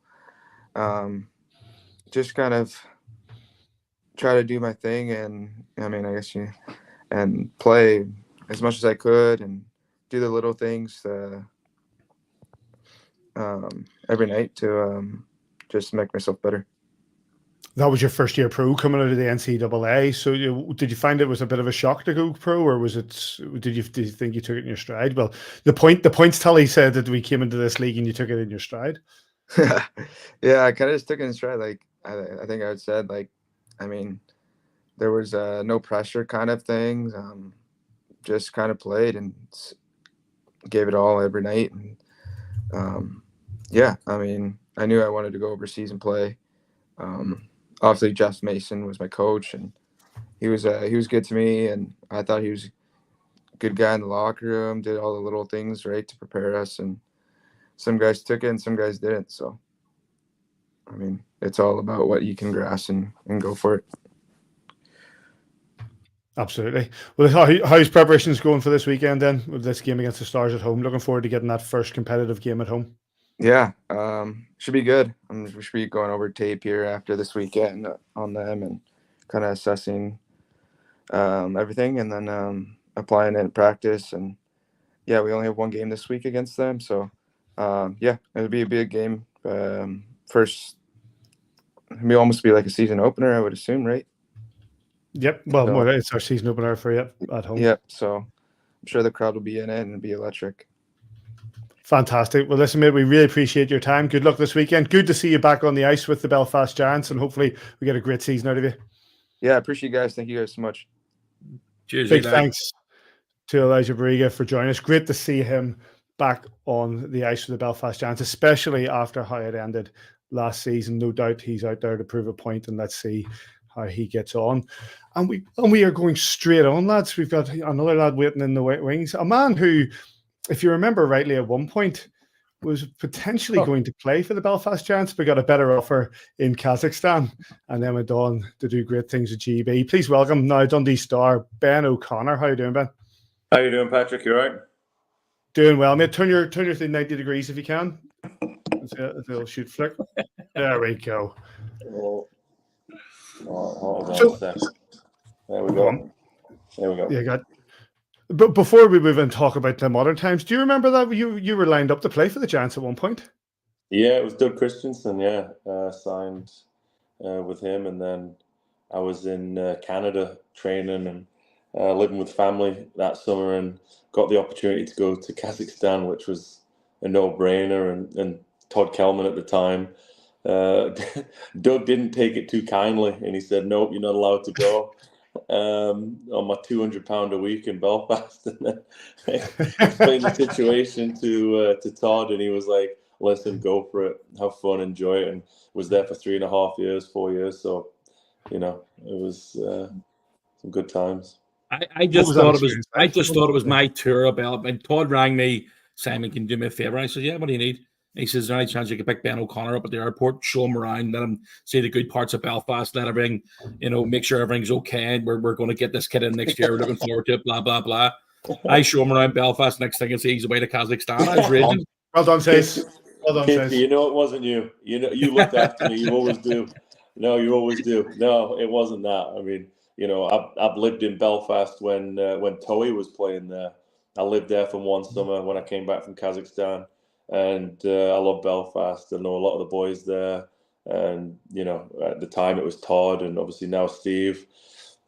just kind of try to do my thing, and I mean, I guess and play as much as I could, and do the little things every night to just make myself better. That was your first year pro coming out of the NCAA. So did you find it was a bit of a shock to go pro, or was it? Did you think you took it in your stride? Well, the points tally said that we came into this league and you took it in your stride. Yeah, I kind of just took it in stride. Like I think I said, like, I mean, there was no pressure kind of things. Just kind of played and gave it all every night. And I mean, I knew I wanted to go overseas and play. Obviously, Jeff Mason was my coach, and he was good to me, and I thought he was a good guy in the locker room. Did all the little things right to prepare us, and some guys took it and some guys didn't. So, I mean, it's all about what you can grasp and go for it. Absolutely. Well, how's preparations going for this weekend then, with this game against the Stars at home? Looking forward to getting that first competitive game at home. Yeah, should be good. We should be going over tape here after this weekend on them, and kind of assessing everything, and then applying it in practice. And we only have one game this week against them, so it'll be a big game. First, it'll almost be like a season opener, I would assume, right? Yep. Well, it's our season opener for you at home. Yep. So I'm sure the crowd will be in it and it'll be electric. Fantastic. Well, listen, mate, we really appreciate your time. Good luck this weekend. Good to see you back on the ice with the Belfast Giants, and hopefully we get a great season out of you. Yeah, I appreciate you guys. Thank you guys so much. Cheers. Big thanks to Elijah Barriga for joining us. Great to see him back on the ice with the Belfast Giants, especially after how it ended last season. No doubt he's out there to prove a point, and let's see how he gets on. And we are going straight on, lads. We've got another lad waiting in the wings, a man who, if you remember rightly, at one point was potentially going to play for the Belfast Giants, but got a better offer in Kazakhstan, and then went on to do great things at GB. Please welcome now Dundee Star, Ben O'Connor. How are you doing, Ben? How you doing, Patrick? You all right? Doing well, mate. Turn your thing 90 degrees if you can. It'll shoot flick. There we go. Hold on a second. There we go. There we go. Yeah, got. But before we move and talk about the modern times, do you remember that you were lined up to play for the Giants at one point? Yeah, it was Doug Christensen. Yeah, signed with him, and then I was in Canada training and living with family that summer, and got the opportunity to go to Kazakhstan, which was a no-brainer. And Todd Kelman at the time, Doug didn't take it too kindly, and he said, "Nope, you're not allowed to go." on my 200 pound a week in Belfast, and then explained the situation to Todd, and he was like, "Listen, go for it, have fun, enjoy it." And was there for 3.5 years, 4 years. So, it was some good times. I just thought it was my tour about. And Todd rang me, "Simon, can you do me a favor?" I said, "Yeah, what do you need?" He says, "Is there any chance you could pick Ben O'Connor up at the airport, show him around, let him see the good parts of Belfast, let everything, make sure everything's okay, and we're going to get this kid in next year. We're looking forward to it, blah, blah, blah." I show him around Belfast. Next thing I see, he's away to Kazakhstan. I was raging. Well done, Says. Well done, Kinsey, Says. it wasn't you. You looked after me. You always do. No, you always do. No, it wasn't that. I mean, I've lived in Belfast when Toei was playing there. I lived there for one summer when I came back from Kazakhstan, and I love Belfast. I know a lot of the boys there, and at the time it was Todd, and obviously now Steve.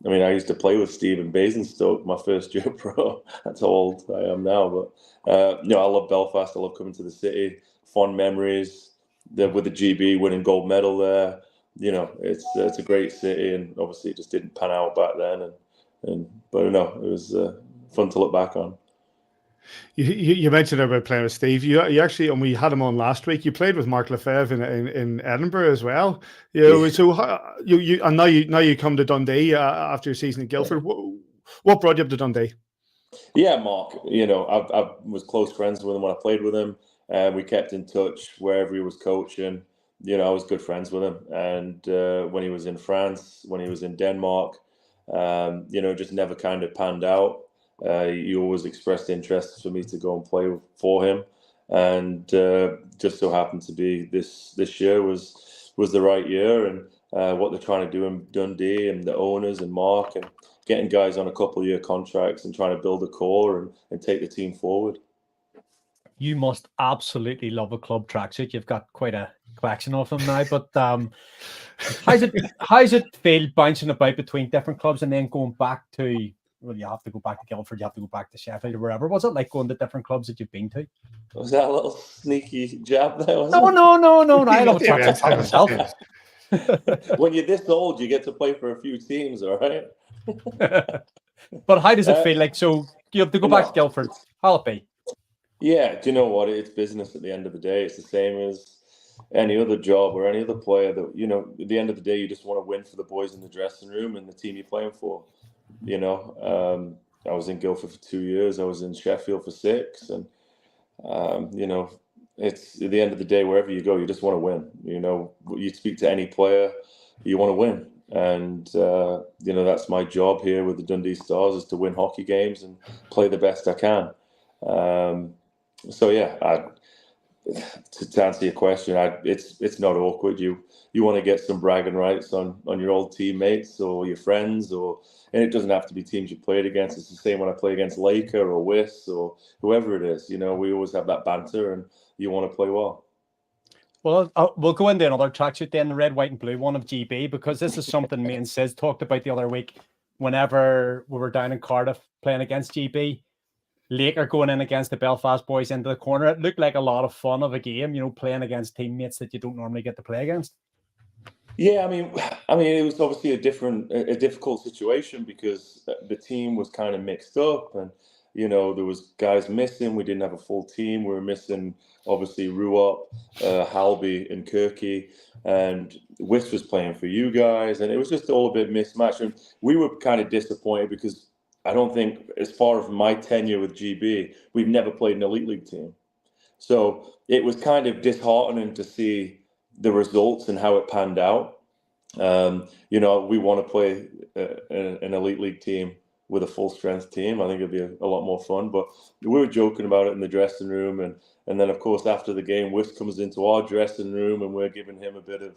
I mean, I used to play with Steve in Basingstoke my first year pro. That's how old I am now, but I love Belfast. I love coming to the city. Fond memories with the GB winning gold medal there. It's a great city, and obviously it just didn't pan out back then. But it was fun to look back on. You mentioned about playing with Steve. You actually, and we had him on last week. You played with Mark Lefebvre in Edinburgh as well. So and now you come to Dundee after your season in Guildford. What brought you up to Dundee? Yeah, Mark. I was close friends with him when I played with him. We kept in touch wherever he was coaching. I was good friends with him. And when he was in France, when he was in Denmark, just never kind of panned out. He always expressed interest for me to go and play for him. And just so happened to be this year was the right year. And what they're trying to do in Dundee and the owners and Mark and getting guys on a couple-year contracts and trying to build a core and take the team forward. You must absolutely love a club tracksuit. You've got quite a collection of them now. But how's it feel bouncing about between different clubs and then going back to, well, you have to go back to Guildford, you have to go back to Sheffield or wherever. Was it like going to different clubs that you've been to? Was that a little sneaky jab there? No. I love a tracksuit myself. When you're this old, you get to play for a few teams, all right? But how does it feel like? So you have to go back to Guildford. How'll it be? Yeah, do you know what? It's business at the end of the day. It's the same as any other job or any other player that, at the end of the day, you just want to win for the boys in the dressing room and the team you're playing for. I was in Guildford for 2 years. I was in Sheffield for 6. And, it's at the end of the day, wherever you go, you just want to win. You speak to any player, you want to win. And, that's my job here with the Dundee Stars is to win hockey games and play the best I can. To answer your question, it's not awkward. You want to get some bragging rights on your old teammates or your friends, and it doesn't have to be teams you played against. It's the same when I play against Laker or Wiss or whoever it is. We always have that banter, and you want to play well. Well, we'll go into another tracksuit then, the red, white, and blue one of GB, because this is something me and Sis talked about the other week. Whenever we were down in Cardiff playing against GB. Laker going in against the Belfast boys into the corner. It looked like a lot of fun of a game, playing against teammates that you don't normally get to play against. Yeah, I mean, it was obviously a difficult situation because the team was kind of mixed up, and there was guys missing. We didn't have a full team. We were missing obviously Ruop, Halby, and Kirky, and Wiss was playing for you guys, and it was just all a bit mismatched. And we were kind of disappointed because I don't think, as far as my tenure with GB, we've never played an Elite League team. So it was kind of disheartening to see the results and how it panned out. We want to play an Elite League team with a full-strength team. I think it'd be a lot more fun. But we were joking about it in the dressing room. And then, of course, after the game, Wiss comes into our dressing room and we're giving him a bit of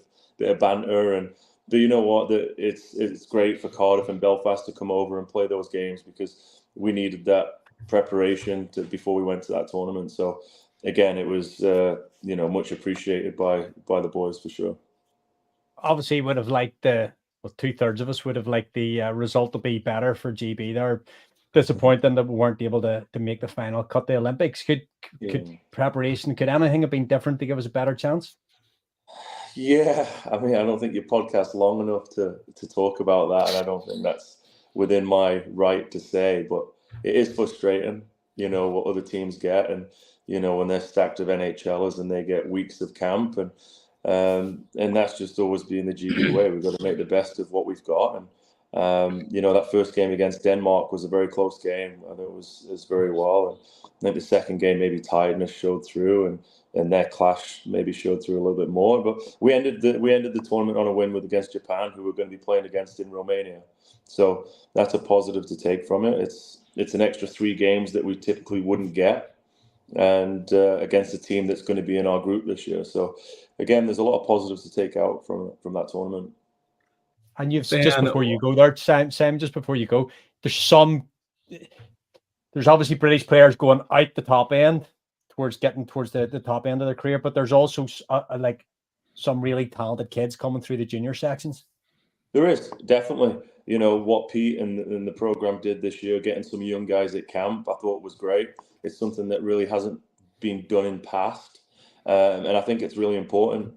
banter. But you know what? It's great for Cardiff and Belfast to come over and play those games because we needed that preparation before we went to that tournament. So again, it was much appreciated by the boys for sure. Obviously, would have liked 2/3 of us would have liked the result to be better for GB. They're disappointing that we weren't able to make the final, cut the Olympics. Could anything have been different to give us a better chance? Yeah, I mean, I don't think your podcast's long enough to talk about that, and I don't think within my right to say, but it is frustrating, what other teams get, and when they're stacked of NHLers and they get weeks of camp, and that's just always been the GB way. We've got to make the best of what we've got, and that first game against Denmark was a very close game, and it was very well. And I think the second game, maybe tiredness showed through, and their clash maybe showed through a little bit more. But we ended the tournament on a win against Japan, who we're going to be playing against in Romania. So that's a positive to take from it. It's an extra 3 games that we typically wouldn't get, and against a team that's going to be in our group this year. So again, there's a lot of positives to take out from that tournament. And you've just before you go there, Sam, just before you go, there's obviously British players going out the top end towards getting towards the top end of their career, but there's also like some really talented kids coming through the junior sections. There is definitely, what Pete and the program did this year, getting some young guys at camp, I thought was great. It's something that really hasn't been done in past, and I think it's really important.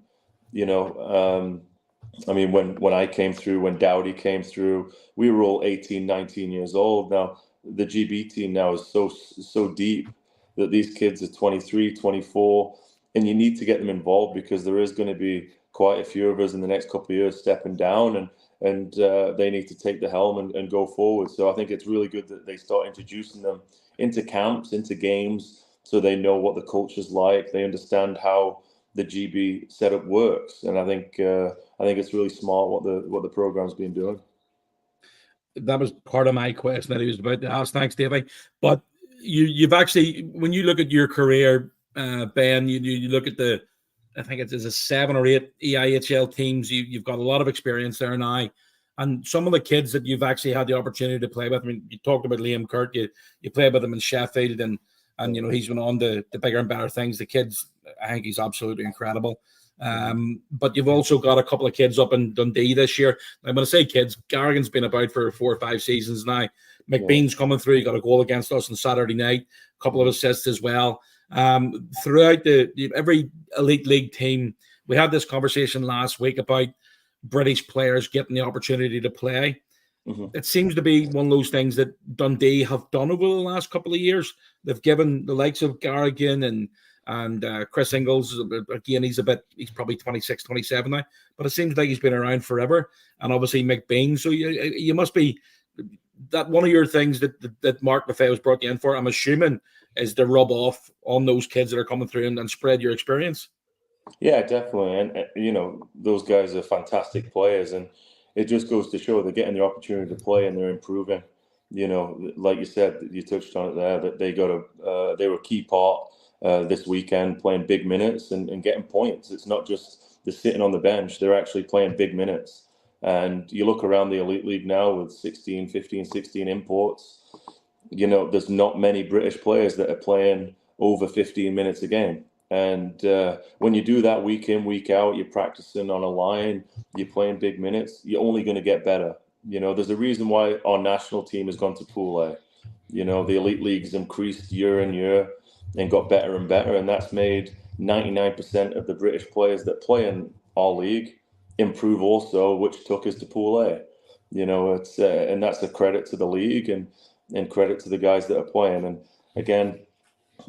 I mean, when I came through, when Dowdy came through, we were all 18, 19 years old. Now, the GB team now is so deep that these kids are 23, 24, and you need to get them involved, because there is going to be quite a few of us in the next couple of years stepping down, and they need to take the helm and go forward. So I think it's really good that they start introducing them into camps, into games, so they know what the culture's like. They understand how the GB setup works, and I think it's really smart what the program's been doing. That was part of my question that he was about to ask. Thanks, Davey. But you've actually, when you look at your career, Ben, you look at I think it's a 7 or 8 EIHL teams. You've got a lot of experience there now, and some of the kids that you've actually had the opportunity to play with. I mean, you talked about Liam Kurt. You played with him in Sheffield, and he's went on to bigger and better things. The kids, I think he's absolutely incredible. But you've also got a couple of kids up in Dundee this year. I'm going to say kids. Garrigan's been about for 4 or 5 seasons now. McBean's coming through. He got a goal against us on Saturday night. A couple of assists as well. Throughout every elite league team, we had this conversation last week about British players getting the opportunity to play. It seems to be one of those things that Dundee have done over the last couple of years. They've given the likes of Garrigan and Chris Ingles, again, he's probably 26, 27 now, but it seems like he's been around forever. And obviously McBean. So you must be, that one of your things that Mark Maffei was brought you in for, I'm assuming, is to rub off on those kids that are coming through and spread your experience. Yeah, definitely. And, those guys are fantastic players, and it just goes to show they're getting the opportunity to play and they're improving. Like you said, you touched on it there, that they were a key part this weekend, playing big minutes and getting points. It's not just they're sitting on the bench, they're actually playing big minutes. And you look around the Elite League now with 16, 15, 16 imports, there's not many British players that are playing over 15 minutes a game. And when you do that week in, week out, you're practicing on a line, you're playing big minutes, you're only going to get better. There's a reason why our national team has gone to Pool A. The Elite League's increased year and year and got better and better, and that's made 99% of the British players that play in our league improve also, which took us to Pool A. It's and that's a credit to the league and credit to the guys that are playing. And again,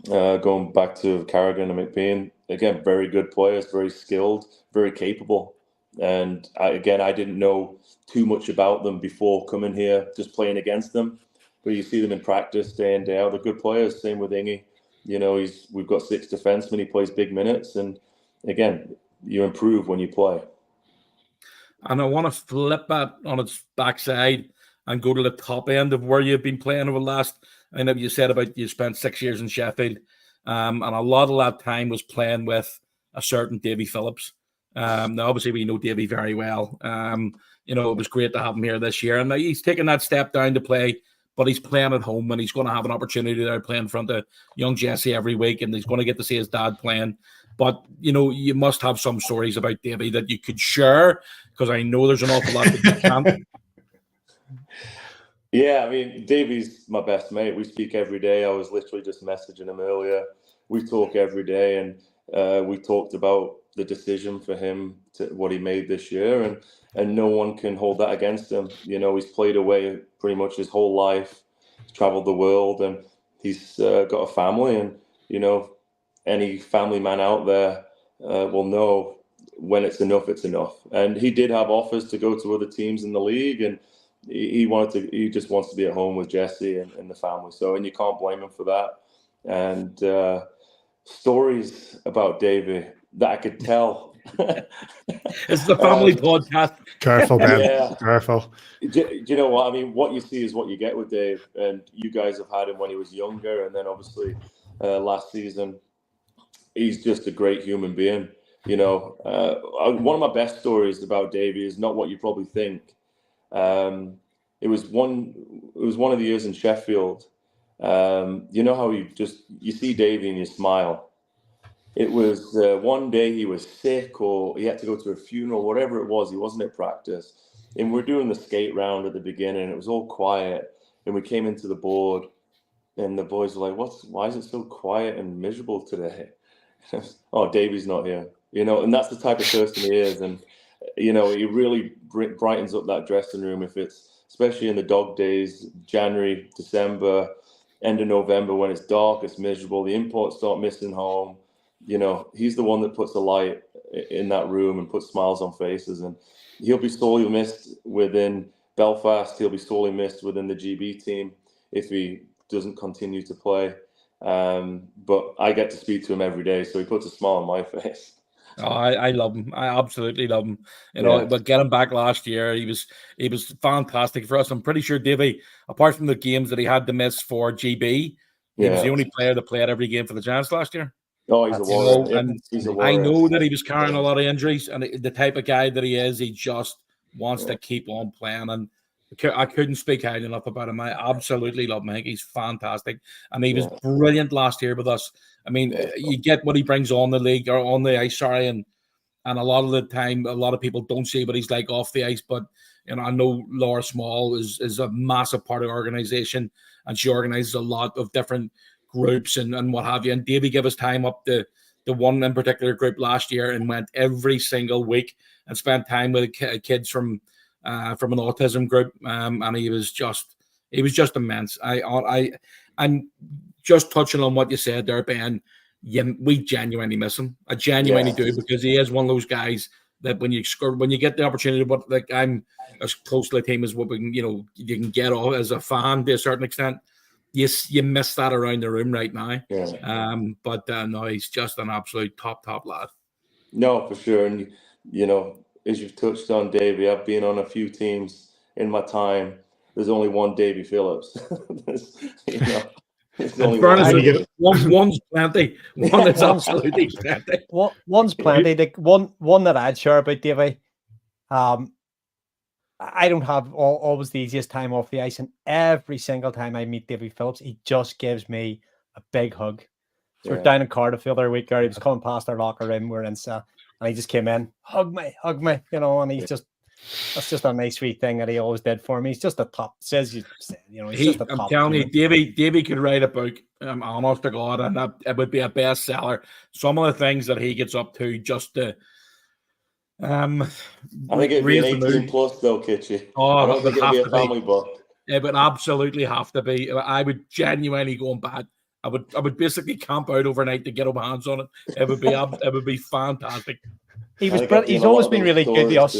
going back to Carrigan and McBean, again, very good players, very skilled, very capable. And I didn't know too much about them before coming here, just playing against them. But you see them in practice day in, day out. They're good players. Same with Ingy. We've got 6 defensemen. He plays big minutes. And again, you improve when you play. And I want to flip that on its backside and go to the top end of where you've been playing over the last, I know you said about you spent 6 years in Sheffield, and a lot of that time was playing with a certain Davy Phillips. Now, obviously, we know Davy very well. It was great to have him here this year, and he's taken that step down to play, but he's playing at home, and he's going to have an opportunity there playing in front of young Jesse every week, and he's going to get to see his dad playing. But, you must have some stories about Davy that you could share, because I know there's an awful lot that you can't. Yeah, I mean, Davy's my best mate. We speak every day. I was literally just messaging him earlier. We talk every day, and we talked about the decision for him to what he made this year, and no one can hold that against him. You know, he's played away pretty much his whole life, traveled the world, and he's got a family. And you know, any family man out there will know when it's enough, it's enough. And he did have offers to go to other teams in the league, and he just wants to be at home with Jesse and the family. So, and you can't blame him for that. And stories about Davy that I could tell. It's the family podcast. Careful, Ben. Yeah. Careful. Do you know what I mean? What you see is what you get with Dave, and you guys have had him when he was younger, and then obviously last season. He's just a great human being. You know, one of my best stories about Davy is not what you probably think. It was one of the years in Sheffield. You know how you see Davy and you smile. It was one day he was sick, or he had to go to a funeral, whatever it was. He wasn't at practice, and we're doing the skate round at the beginning. It was all quiet, and we came into the board, and the boys were like, why is it so quiet and miserable today? Oh, Davy's not here. You know, and that's the type of person he is. And, you know, he really brightens up that dressing room if it's, especially in the dog days, January, December, end of November, when it's dark, it's miserable. The imports start missing home. You know, he's the one that puts the light in that room and puts smiles on faces. And he'll be sorely missed within Belfast. He'll be sorely missed within the GB team if he doesn't continue to play. But I get to speak to him every day, so he puts a smile on my face. Oh, I love him. I absolutely love him. You know, but getting back last year, he was fantastic for us. I'm pretty sure Davy, apart from the games that he had to miss for GB, he was the only player that played every game for the Giants last year. Oh, he's a warrior. And I know that he was carrying a lot of injuries, and the type of guy that he is, he just wants to keep on playing. And I couldn't speak highly enough about him. I absolutely love him. I think he's fantastic. And he was brilliant last year with us. I mean, you get what he brings on the league, or on the ice, and a lot of the time, a lot of people don't see what he's like off the ice. But, you know, I know Laura Small is a massive part of the organization, and she organizes a lot of different groups and what have you. And Davy gave us time up the one in particular group last year and went every single week and spent time with kids from an autism group, and he was just immense. I'm just touching on what you said there, Ben. We genuinely miss him. I genuinely do, because he is one of those guys that when you get the opportunity, but like, I'm as close to the team as what we can, you can get off as a fan to a certain extent. Yes, you miss that around the room right now. But no, he's just an absolute top lad. No, for sure. And you know, as you've touched on, Davy, I've been on a few teams in my time. There's only one Davy Phillips. You know, it's only one's plenty. One is absolutely plenty. One's plenty. The one that I'd share about Davy, I don't have always the easiest time off the ice, and every single time I meet Davy Phillips, he just gives me a big hug. So we're down in Cardiff the other week, he was coming past our locker room, we're in, and he just came in, hug me, you know, and that's just a nice sweet thing that he always did for me. He's just a top, he's just a top. I'm telling you, Davy could write a book, honest to God, and it would be a bestseller. Some of the things that he gets up to just to I think it'd be an 18 plus though, Kitchy. Oh, I don't think it'd be a family book. It would absolutely have to be. I would genuinely go bad. I would basically camp out overnight to get my hands on it. It would be fantastic. He's always been really good to us.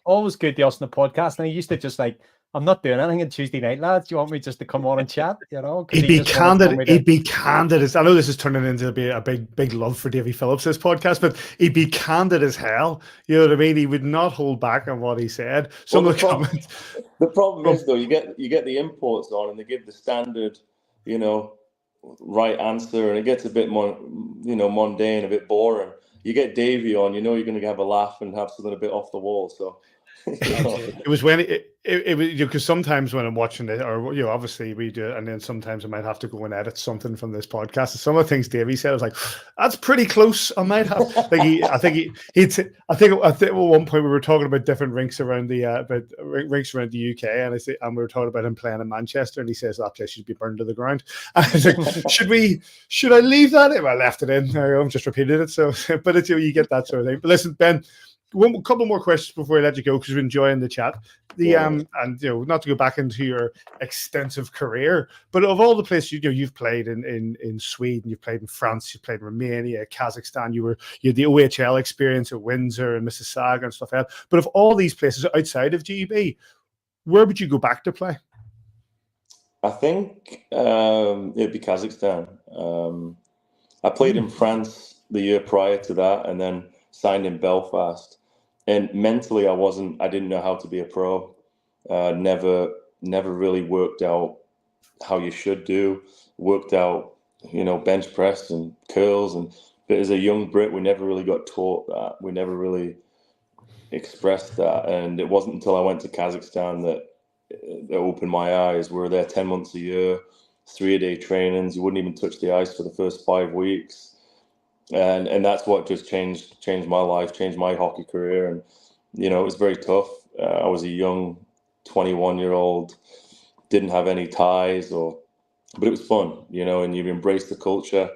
Always good to us in the podcast, and he used to just like, I'm not doing anything on Tuesday night, lads. Do you want me just to come on and chat? You know, he'd be candid. He'd be candid. I know this is turning into a big love for Davy Phillips, this podcast, but he'd be candid as hell. You know what I mean? He would not hold back on what he said. The problem is though, you get the imports on, and they give the standard, you know, right answer, and it gets a bit more, you know, mundane, a bit boring. You get Davy on, you know, you're going to have a laugh and have something a bit off the wall. So It was when it was, because sometimes when I'm watching it, or obviously we do it, and then sometimes I might have to go and edit something from this podcast. Some of the things Davey said, I was like, "That's pretty close." I might have like I think at one point we were talking about different rinks around the rinks around the UK, and we were talking about him playing in Manchester, and he says that place should be burned to the ground. And I was like, should I leave that in? I left it in. I'm just repeating it. So, but it's you get that sort of thing. But listen, Ben. A couple more questions before I let you go, because we're enjoying the chat. And not to go back into your extensive career, but of all the places you've played in Sweden, you've played in France, you've played in Romania, Kazakhstan, you had the OHL experience at Windsor and Mississauga and stuff like that. But of all these places outside of GB, where would you go back to play? I think it'd be Kazakhstan. I played in France the year prior to that, and then signed in Belfast. And mentally, I didn't know how to be a pro. Never really worked out how you should do. Worked out, bench press and curls. But as a young Brit, we never really got taught that. We never really expressed that. And it wasn't until I went to Kazakhstan that opened my eyes. We were there 10 months a year, 3-a-day trainings. You wouldn't even touch the ice for the first 5 weeks. And that's what just changed my life, changed my hockey career. And, it was very tough. I was a young 21-year-old, didn't have any ties, but it was fun, and you embrace the culture,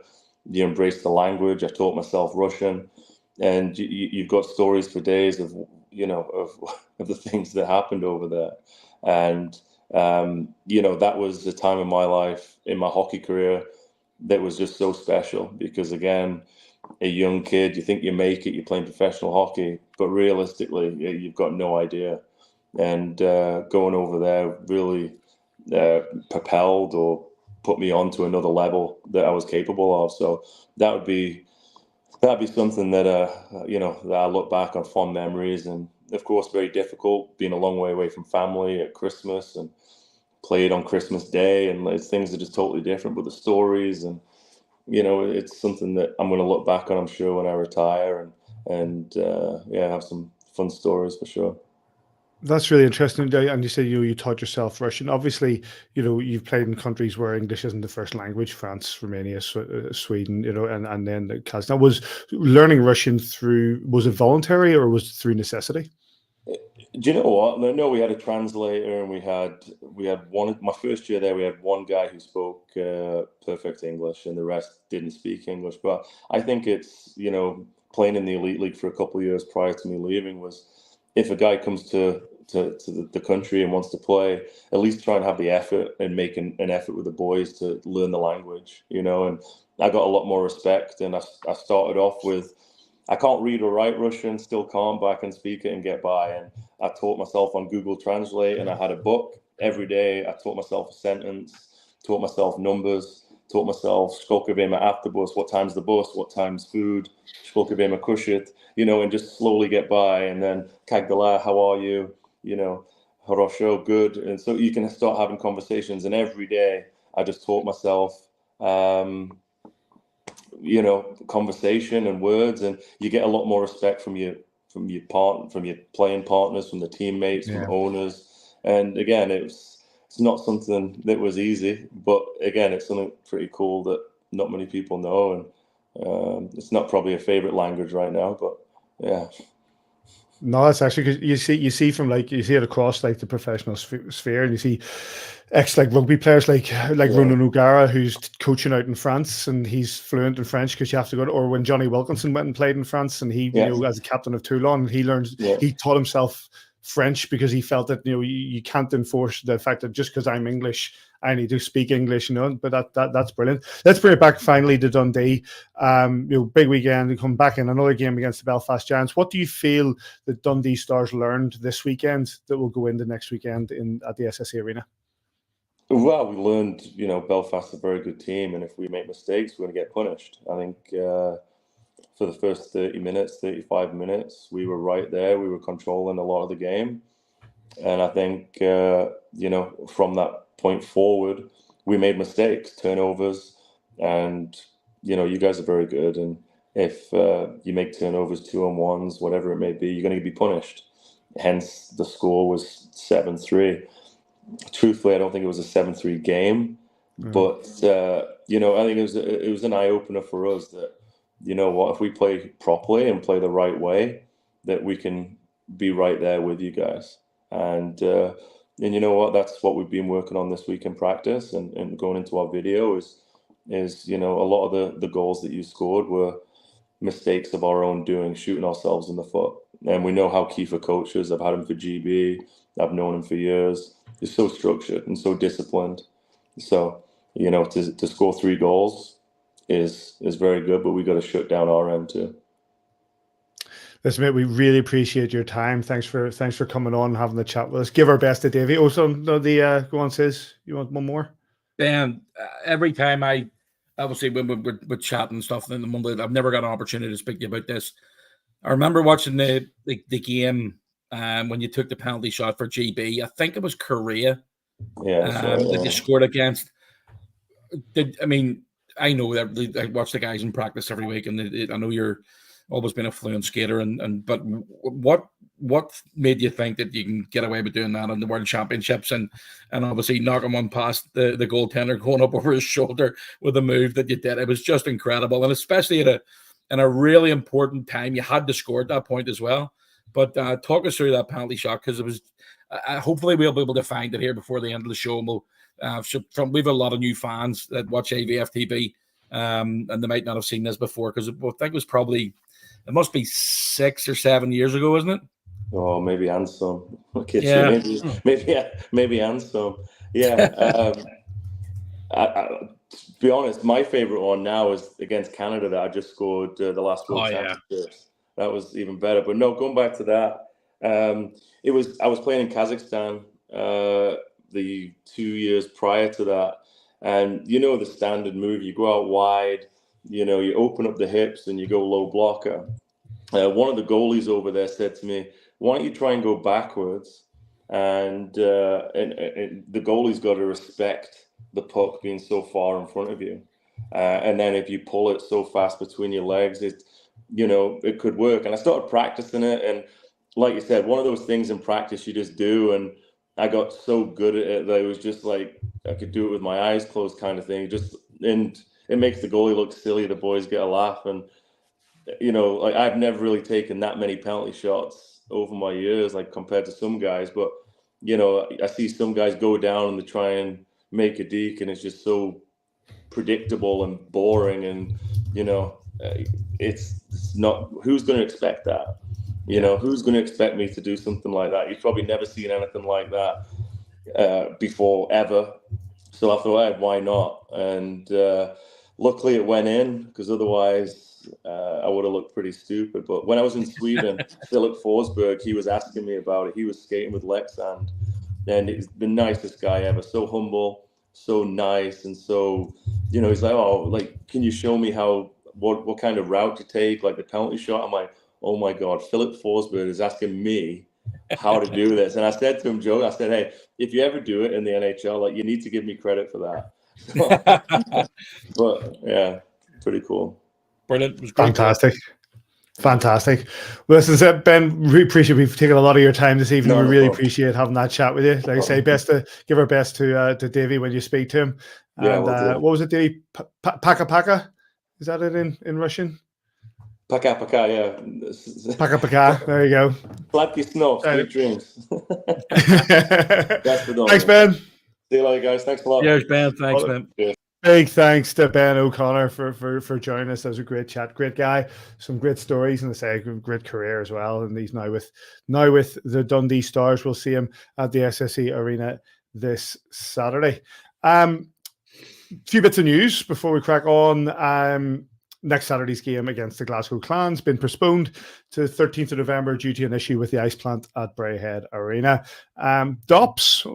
you embrace the language. I taught myself Russian, and you've got stories for days of the things that happened over there. And, that was the time in my life, in my hockey career, that was just so special, because again, a young kid, you think you make it, you're playing professional hockey, but realistically, you've got no idea. And going over there really propelled or put me on to another level that I was capable of. So that'd be something that that I look back on fond memories. And of course, very difficult being a long way away from family at Christmas and played on Christmas Day, and things are just totally different. But the stories and it's something that I'm going to look back on, I'm sure, when I retire, and have some fun stories for sure. That's really interesting. And you say you taught yourself Russian. Obviously, you've played in countries where English isn't the first language: France, Romania, Sweden. And then Kazakhstan. Was learning Russian was it voluntary or was it through necessity? Do you know what? No, we had a translator, and we had one. My first year there, we had one guy who spoke perfect English, and the rest didn't speak English. But I think it's playing in the elite league for a couple of years prior to me leaving was, if a guy comes to the country and wants to play, at least try and have the effort and make an effort with the boys to learn the language. And I got a lot more respect, and I started off with, I can't read or write Russian, still can't, but I can speak it and get by. And I taught myself on Google Translate, and I had a book every day. I taught myself a sentence, taught myself numbers, taught myself Skolka Vema after bus, what time's the bus, what time's food, Skolka Vema kushit, and just slowly get by. And then Kagdala, how are you? Horosho, good. And so you can start having conversations. And every day I just taught myself conversation and words, and you get a lot more respect from your playing partners, from the teammates, from owners. And again, it's not something that was easy, but again, it's something pretty cool that not many people know, and it's not probably a favorite language right now, but yeah. No, it's actually, because you see it across the professional sphere, and you see rugby players like Ronan O'Gara, who's coaching out in France, and he's fluent in French because you have to go. Or when Johnny Wilkinson went and played in France, and he as a captain of Toulon, he taught himself French because he felt that you can't enforce the fact that just because I'm English, I need to speak English, but that's brilliant. Let's bring it back finally to Dundee. Big weekend, to come back in another game against the Belfast Giants. What do you feel that Dundee Stars learned this weekend that will go into next weekend at the SSE Arena? Well, we learned, Belfast is a very good team, and if we make mistakes, we're going to get punished. I think for the first 30 minutes, 35 minutes, we were right there. We were controlling a lot of the game. And I think, from that point forward, we made mistakes, turnovers, and, you guys are very good. And if you make turnovers, 2-on-1s, whatever it may be, you're going to be punished. hence the score was 7-3. Truthfully, I don't think it was a 7-3 game, but I think it was an eye opener for us that, you know what, if we play properly and play the right way, that we can be right there with you guys. And you know what, that's what we've been working on this week in practice and going into our video is a lot of the goals that you scored were mistakes of our own doing, shooting ourselves in the foot. And we know how Kiefer coaches. I've had him for GB. I've known him for years. He's so structured and so disciplined. So, to score 3 goals is very good, but we got to shut down our end too. Listen, mate, we really appreciate your time. Thanks for coming on and having the chat with us. Give our best to Davy. Also, go on, says you want one more? Ben, every time obviously when we're chatting and stuff in the Monday, I've never got an opportunity to speak to you about this. I remember watching the game when you took the penalty shot for GB. I think it was Korea that you scored against. I know that I watch the guys in practice every week, and I know you're always been a fluent skater. But what made you think that you can get away with doing that in the World Championships and obviously knocking one past the goaltender going up over his shoulder with a move that you did? It was just incredible, and especially in a really important time. You had to score at that point as well. But talk us through that penalty shot, because it was. Hopefully, we'll be able to find it here before the end of the show. And we have a lot of new fans that watch AVFTB, and they might not have seen this before, because I think it was probably. It must be 6 or 7 years ago, isn't it? Oh, maybe and some. Okay, yeah. Maybe and some. Yeah. To be honest, my favorite one now is against Canada that I just scored the last World Championships. That was even better. But no, going back to that, I was playing in Kazakhstan the 2 years prior to that, and the standard move, you go out wide. You open up the hips and you go low blocker. One of the goalies over there said to me, "Why don't you try and go backwards?" And the goalie's got to respect the puck being so far in front of you. And then if you pull it so fast between your legs, it could work. And I started practicing it. And like you said, one of those things in practice you just do. And I got so good at it that it was just like I could do it with my eyes closed kind of thing. And it makes the goalie look silly. The boys get a laugh. And, I've never really taken that many penalty shots over my years, like compared to some guys. But, I see some guys go down and they try and make a deke, and it's just so predictable and boring. And, it's not, who's going to expect that? Who's going to expect me to do something like that? You've probably never seen anything like that before, ever. So I thought, why not? And luckily it went in, because otherwise I would have looked pretty stupid. But when I was in Sweden, Philip Forsberg, he was asking me about it. He was skating with Leksand, and he's the nicest guy ever. So humble, so nice, and so, he's like, can you show me what kind of route to take, like the penalty shot? I'm like, oh my God, Philip Forsberg is asking me how to do this. And I said to him, Joe, I said, hey, if you ever do it in the NHL, you need to give me credit for that. But yeah, pretty cool. Brilliant. It was great. Fantastic. Well, listen, Ben, we appreciate we've taken a lot of your time this evening. We really appreciate having that chat with you. Like I say, give our best to Davy when you speak to him. And what was it, Davy? Paka? Is that it in Russian? Paka, yeah. Paka. There you go. Sladky snow, sweet dreams. Thanks, Ben. See you later, guys. Thanks a lot. Cheers, Ben. Thanks, Ben. Cheers. Big thanks to Ben O'Connor for joining us. That was a great chat. Great guy. Some great stories, and I say great career as well. And he's now with the Dundee Stars. We'll see him at the SSE Arena this Saturday. Few bits of news before we crack on. Next Saturday's game against the Glasgow Clans been postponed to 13th of November due to an issue with the ice plant at Braehead Arena. DOPS.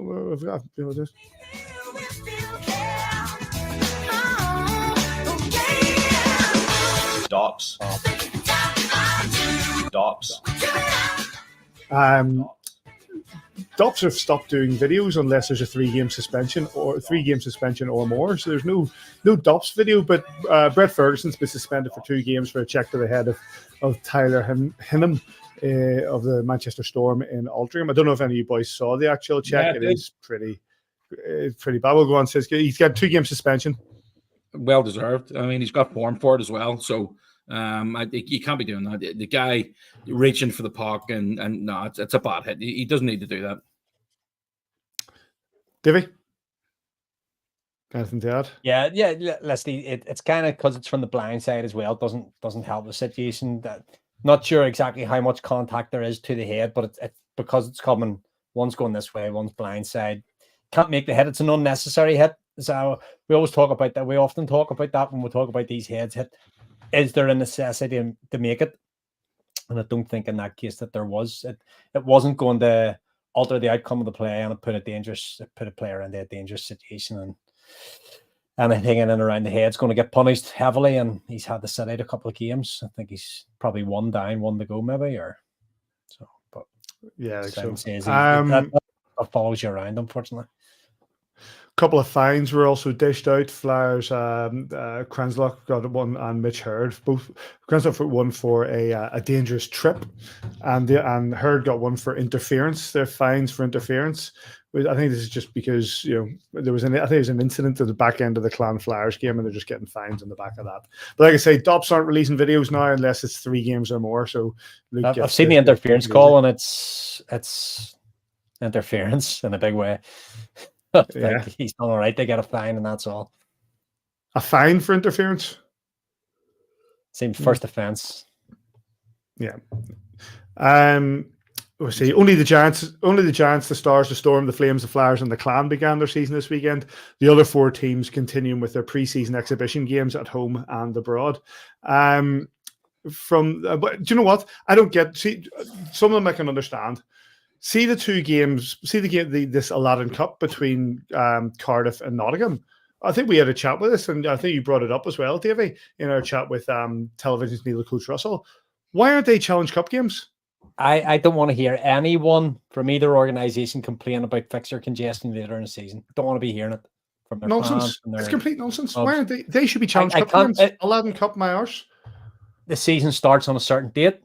Dops. DOPS have stopped doing videos unless there's a 3-game suspension or more. So there's no DOPS video. But Brett Ferguson's been suspended for 2 games for a check to the head of Tyler Hinham. of the Manchester Storm in Altrincham. I don't know if any of you boys saw the actual check. Yeah, It is pretty bad. We'll go on. Says he's got 2-game suspension. Well deserved. I mean, he's got form for it as well. So I think you can't be doing that. The guy reaching for the puck and no, it's a bad hit. He doesn't need to do that. Davy? Anything to add? Yeah, Leslie. It's kind of because it's from the blind side as well. It doesn't help the situation. That not sure exactly how much contact there is to the head, but it's because it's coming. One's going this way, one's blind side. Can't make the hit. It's an unnecessary hit. So we always talk about that. We often talk about that when we talk about these heads hit. Is there a necessity to make it? And I don't think in that case that there was. It wasn't going to alter the outcome of the play, and it put a player into a dangerous situation, and anything in and around the head's going to get punished heavily. And he's had to sit out a couple of games. I think he's probably one down, one to go, maybe, or so. But yeah, so that follows you around, unfortunately. Couple of fines were also dished out. Flyers, Krenslock got one, and Mitch Hurd. Both Krenslock got one for a dangerous trip, and Hurd got one for interference. They're fines for interference. I think this is just because there was an incident at the back end of the Clan Flyers game, and they're just getting fines on the back of that. But like I say, Dops aren't releasing videos now unless it's 3 games or more. So I've seen the interference call, and it's interference in a big way. Yeah. He's done all right. They get a fine, and that's all. A fine for interference? Seems first offense. Yeah. We'll see. Only the Giants, the Stars, the Storm, the Flames, the Flyers, and the Clan began their season this weekend. The other 4 teams continuing with their pre-season exhibition games at home and abroad. But do you know what? I don't get. See, some of them I can understand. See the 2 games. See the game, this Aladdin Cup between Cardiff and Nottingham. I think we had a chat with this, and I think you brought it up as well, Davey, in our chat with Television's Neil Coach Russell. Why aren't they Challenge Cup games? I don't want to hear anyone from either organisation complain about fixture congestion later in the season. Don't want to be hearing it from their nonsense. Fans It's complete nonsense. Why aren't they? They should be Challenge Cup games. Aladdin Cup, my arse. The season starts on a certain date.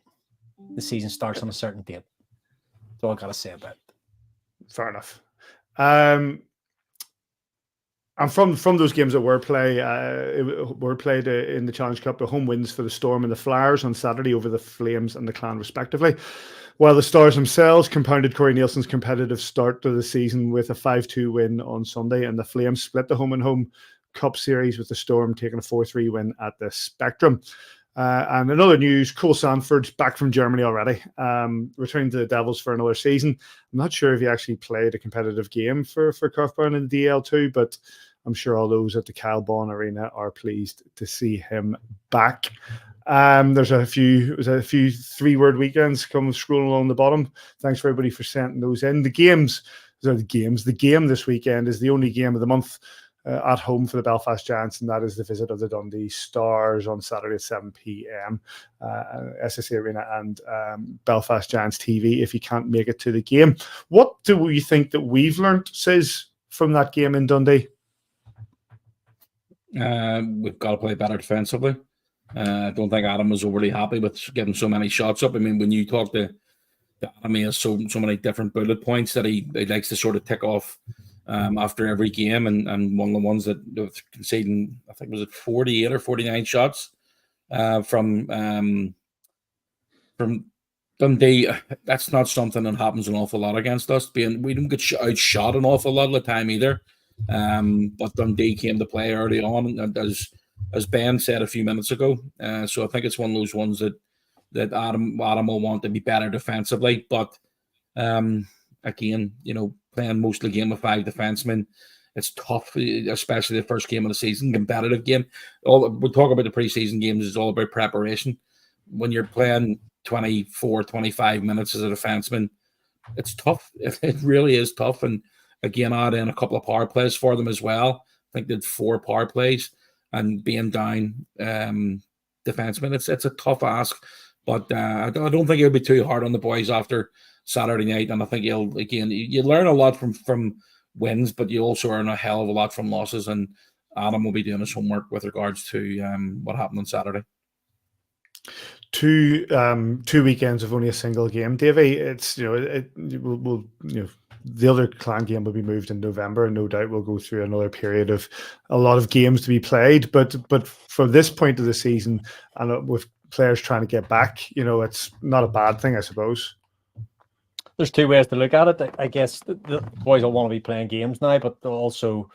That's all I gotta say about it. Fair enough. And from those games that were played in the Challenge Cup, the home wins for the Storm and the Flyers on Saturday over the Flames and the Clan, respectively. While the Stars themselves compounded Corey Nielsen's competitive start to the season with a 5-2 win on Sunday, and the Flames split the home Cup series with the Storm taking a 4-3 win at the Spectrum. And in other news, Cole Sanford's back from Germany already, returning to the Devils for another season. I'm not sure if he actually played a competitive game for Carfbown in the DL2, but I'm sure all those at the Kyle Baun Arena are pleased to see him back. There's a few 3-word weekends come scrolling along the bottom. Thanks for everybody for sending those in. The game this weekend is the only game of the month at home for the Belfast Giants, and that is the visit of the Dundee Stars on Saturday at 7 p.m. SSA Arena and Belfast Giants TV if you can't make it to the game. What do you think that we've learned, Says, from that game in Dundee? We've got to play better defensively. I don't think Adam was overly happy with getting so many shots up. I mean, when you talk to Adam, he has so many different bullet points that he likes to sort of tick off after every game, and one of the ones that was conceding, I think, was it 48 or 49 shots from Dundee. That's not something that happens an awful lot against us. We don't get outshot an awful lot of the time either. But Dundee came to play early on, and as Ben said a few minutes ago. So I think it's one of those ones that Adam will want to be better defensively. But again, playing mostly game with 5 defensemen, it's tough, especially the first game of the season, competitive game. We talk about the preseason games, it's all about preparation. When you're playing 24, 25 minutes as a defenseman, it's tough. It really is tough. And again, add in a couple of power plays for them as well. I think they did 4 power plays, and being down defenseman, it's a tough ask. But I don't think it'll be too hard on the boys after Saturday night. And I think you learn a lot from wins, but you also learn a hell of a lot from losses. And Adam will be doing his homework with regards to what happened on Saturday. two weekends of only a single game, Davy. It's we'll the other Clan game will be moved in November, and no doubt we'll go through another period of a lot of games to be played. But from this point of the season, and with players trying to get back, it's not a bad thing, I suppose. There's two ways to look at it. I guess the boys will want to be playing games now, but also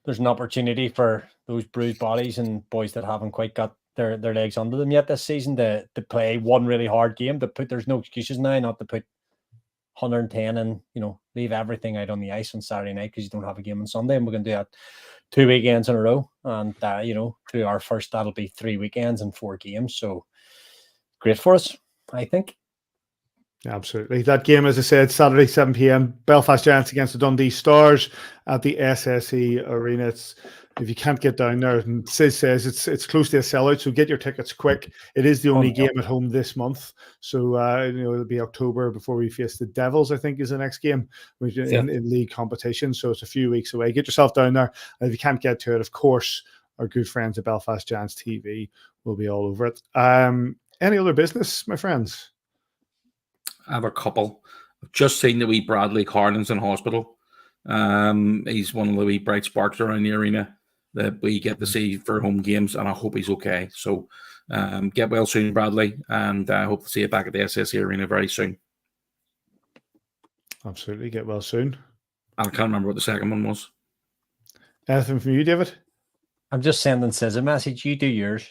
there's an opportunity for those bruised bodies and boys that haven't quite got their legs under them yet this season to play one really hard game. There's no excuses now not to put 110 and leave everything out on the ice on Saturday night because you don't have a game on Sunday, and we're going to do that 2 weekends in a row, and through our first, that'll be 3 weekends and 4 games, so great for us, I think. Absolutely. That game, as I said, Saturday 7 p.m. Belfast Giants against the Dundee Stars at the SSE Arena. If you can't get down there, and Sis says it's close to a sellout, so get your tickets quick. It is the only game at home this month, so it'll be October before we face the Devils. I think is the next game in league competition, so it's a few weeks away. Get yourself down there, and if you can't get to it, of course, our good friends at Belfast Giants TV will be all over it. Any other business, my friends? I have a couple. I've just seen the wee Bradley Carlin's in hospital. He's one of the wee bright sparks around the arena that we get to see for home games, and I hope he's okay. So get well soon, Bradley, and I hope to see you back at the SSE Arena very soon. Absolutely, get well soon. I can't remember what the second one was. Anything from you, David? I'm just sending Sis a message. You do yours.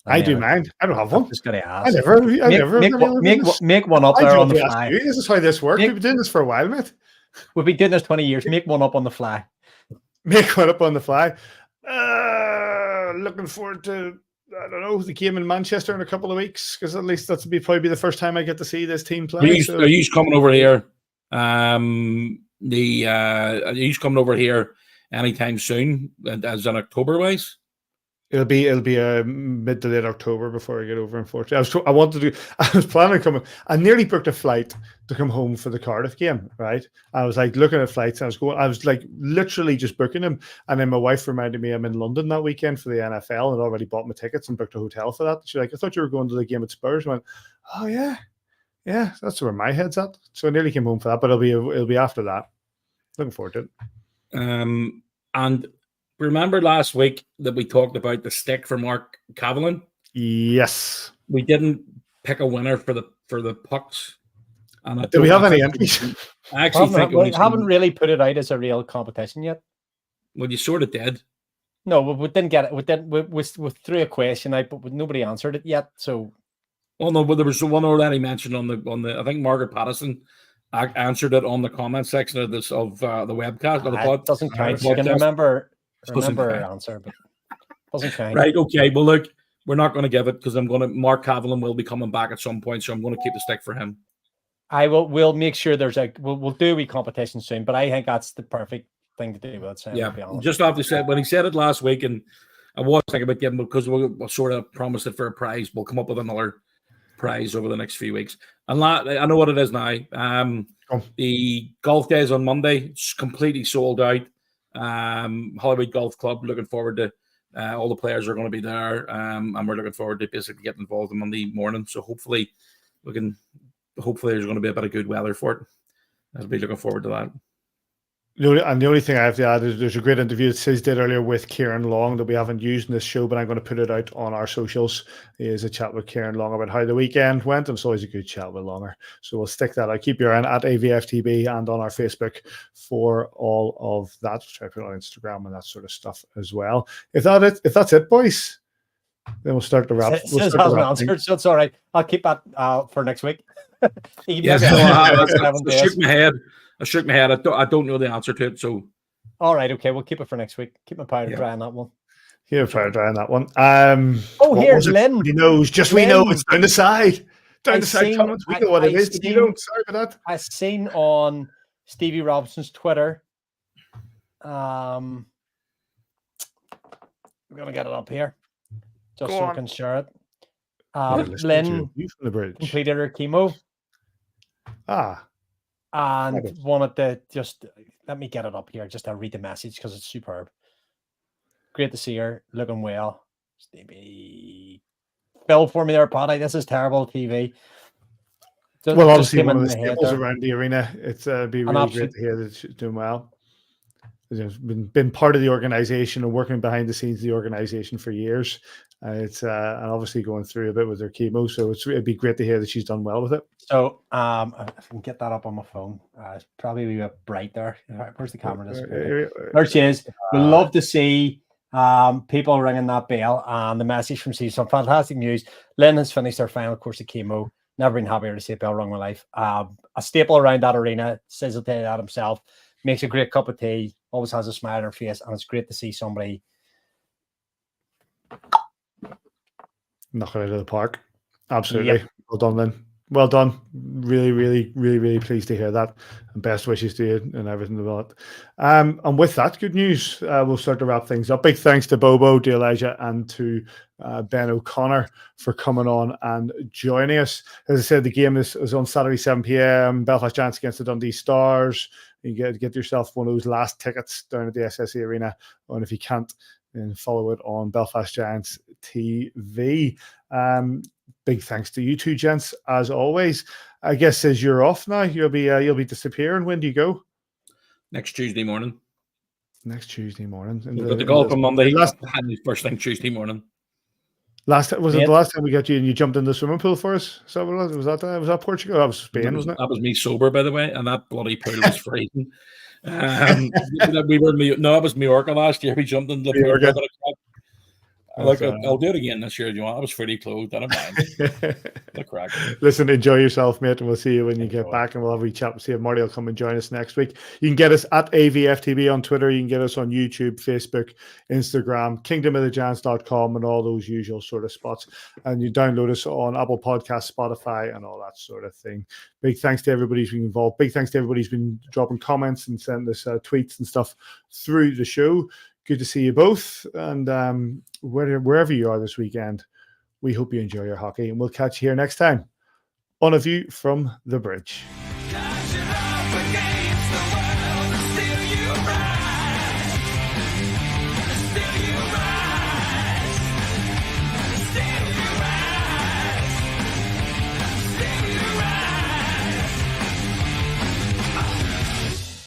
I do mine. I don't have one. Just got to ask. I never make one up there on the fly. This is how this works. We've been doing this for a while, mate. We've been doing this 20 years. Make one up on the fly. Make one up on the fly. Looking forward to, I don't know, the game in Manchester in a couple of weeks, because at least that'll probably be the first time I get to see this team play. Are you coming over here? Are you coming over here anytime soon, as in October wise? It'll be mid to late October before I get over. Unfortunately, I was planning on coming. I nearly booked a flight to come home for the Cardiff game. Right, I was like looking at flights. I was like literally just booking them, and then my wife reminded me I'm in London that weekend for the NFL and already bought my tickets and booked a hotel for that. She's like, I thought you were going to the game at Spurs. I went, oh yeah, that's where my head's at. So I nearly came home for that, but it'll be after that. Looking forward to it. And remember last week that we talked about the stick for Mark Cavalin? Yes. We didn't pick a winner for the pucks. And do we have any entries? I actually haven't really put it out as a real competition yet. Well, you sort of did. No, we didn't get it. We threw a question out, but nobody answered it yet. So, well, no, but there was one already mentioned on the. I think Margaret Patterson answered it on the comment section of the webcast. It doesn't count. You can remember her answer, but doesn't count. Right? Okay. Well, look, we're not going to give it because Mark Cavalin will be coming back at some point, so I'm going to keep the stick for him. We'll make sure we'll do a wee competition soon, but I think that's the perfect thing to do with it. So yeah, just have to say when he said it last week, and I was thinking about giving it because we'll sort of promised it for a prize. We'll come up with another prize over the next few weeks. And I know what it is now. The golf days on Monday, it's completely sold out. Hollywood Golf Club, looking forward to all the players are going to be there, and we're looking forward to basically getting involved on Monday morning. So hopefully there's going to be a bit of good weather for it. I'll be looking forward to that. The only thing I have to add is there's a great interview that Sis did earlier with Kieran Long that we haven't used in this show, but I'm going to put it out on our socials. It is a chat with Kieran Long about how the weekend went, and it's always a good chat with Longer. So we'll stick that out. Keep your eye on at AVFTB and on our Facebook for all of that. Try to put it on Instagram and that sort of stuff as well. If that's it, boys, then we'll start the wrap. So it's all right. I'll keep that for next week. Yes, I shook my head. I don't know the answer to it. So, all right, okay, we'll keep it for next week. Keep my powder dry on that one. Here's that one. Here's Lynn. He knows. We know it's down the side. Down the side comments. We know what it is. You don't. Sorry about that. I seen on Stevie Robinson's Twitter. I'm gonna get it up here, just so we can share it. Lynn completed her chemo. And wanted to just let me get it up here. Just to read the message because it's superb. Great to see her, looking well. Stevie, Bill for me there, Paddy. This is terrible TV. Well, obviously one of the staples around the arena. It's be really absolute... great to hear that she's doing well. She's been part of the organization and working behind the scenes of the organization for years. It's and obviously going through a bit with her chemo, so it'd be great to hear that she's done well with it. So if I can get that up on my phone, it's probably a bit bright there. Where's the camera? There she is. We love to see people ringing that bell, and the message from Steve. Some fantastic news. Lynn has finished her final course of chemo. Never been happier to see a bell rung in my life. A staple around that arena. Says he'll tell you that himself. Makes a great cup of tea. Always has a smile on her face, and it's great to see somebody knock it out of the park. Absolutely. Yep. Well done, Lynn. Well done. Really pleased to hear that. And best wishes to you and everything about it. And with that, good news. We'll start to wrap things up. Big thanks to Bobo, to Elijah, and to Ben O'Connor for coming on and joining us. As I said, the game is on Saturday, 7 p.m. Belfast Giants against the Dundee Stars. You get yourself one of those last tickets down at the SSE Arena. And if you can't, then follow it on Belfast Giants TV. Big thanks to you two gents as always. I guess as you're off now, you'll be disappearing. When do you go? Next Tuesday morning. Next Tuesday morning. We've got the golf on Monday. First thing Tuesday morning. Was it the last time we got you and you jumped in the swimming pool for us? So was that Portugal? That was Spain, wasn't it? That was me sober, by the way, and that bloody pool was freezing. It was Mallorca last year. We jumped in the pool. I'll do it again this year if you want. I was fully clothed. I don't mind. The crack. Listen, enjoy yourself, mate, and we'll see you when you get back, and we'll have a wee chat. We'll see if Marty will come and join us next week. You can get us at AVFTB on Twitter. You can get us on YouTube, Facebook, Instagram, kingdomofthegiants.com, and all those usual sort of spots. And you download us on Apple Podcasts, Spotify, and all that sort of thing. Big thanks to everybody who's been involved. Big thanks to everybody who's been dropping comments and sending us tweets and stuff through the show. Good to see you both, and wherever you are this weekend, we hope you enjoy your hockey, and we'll catch you here next time on A View from the Bridge.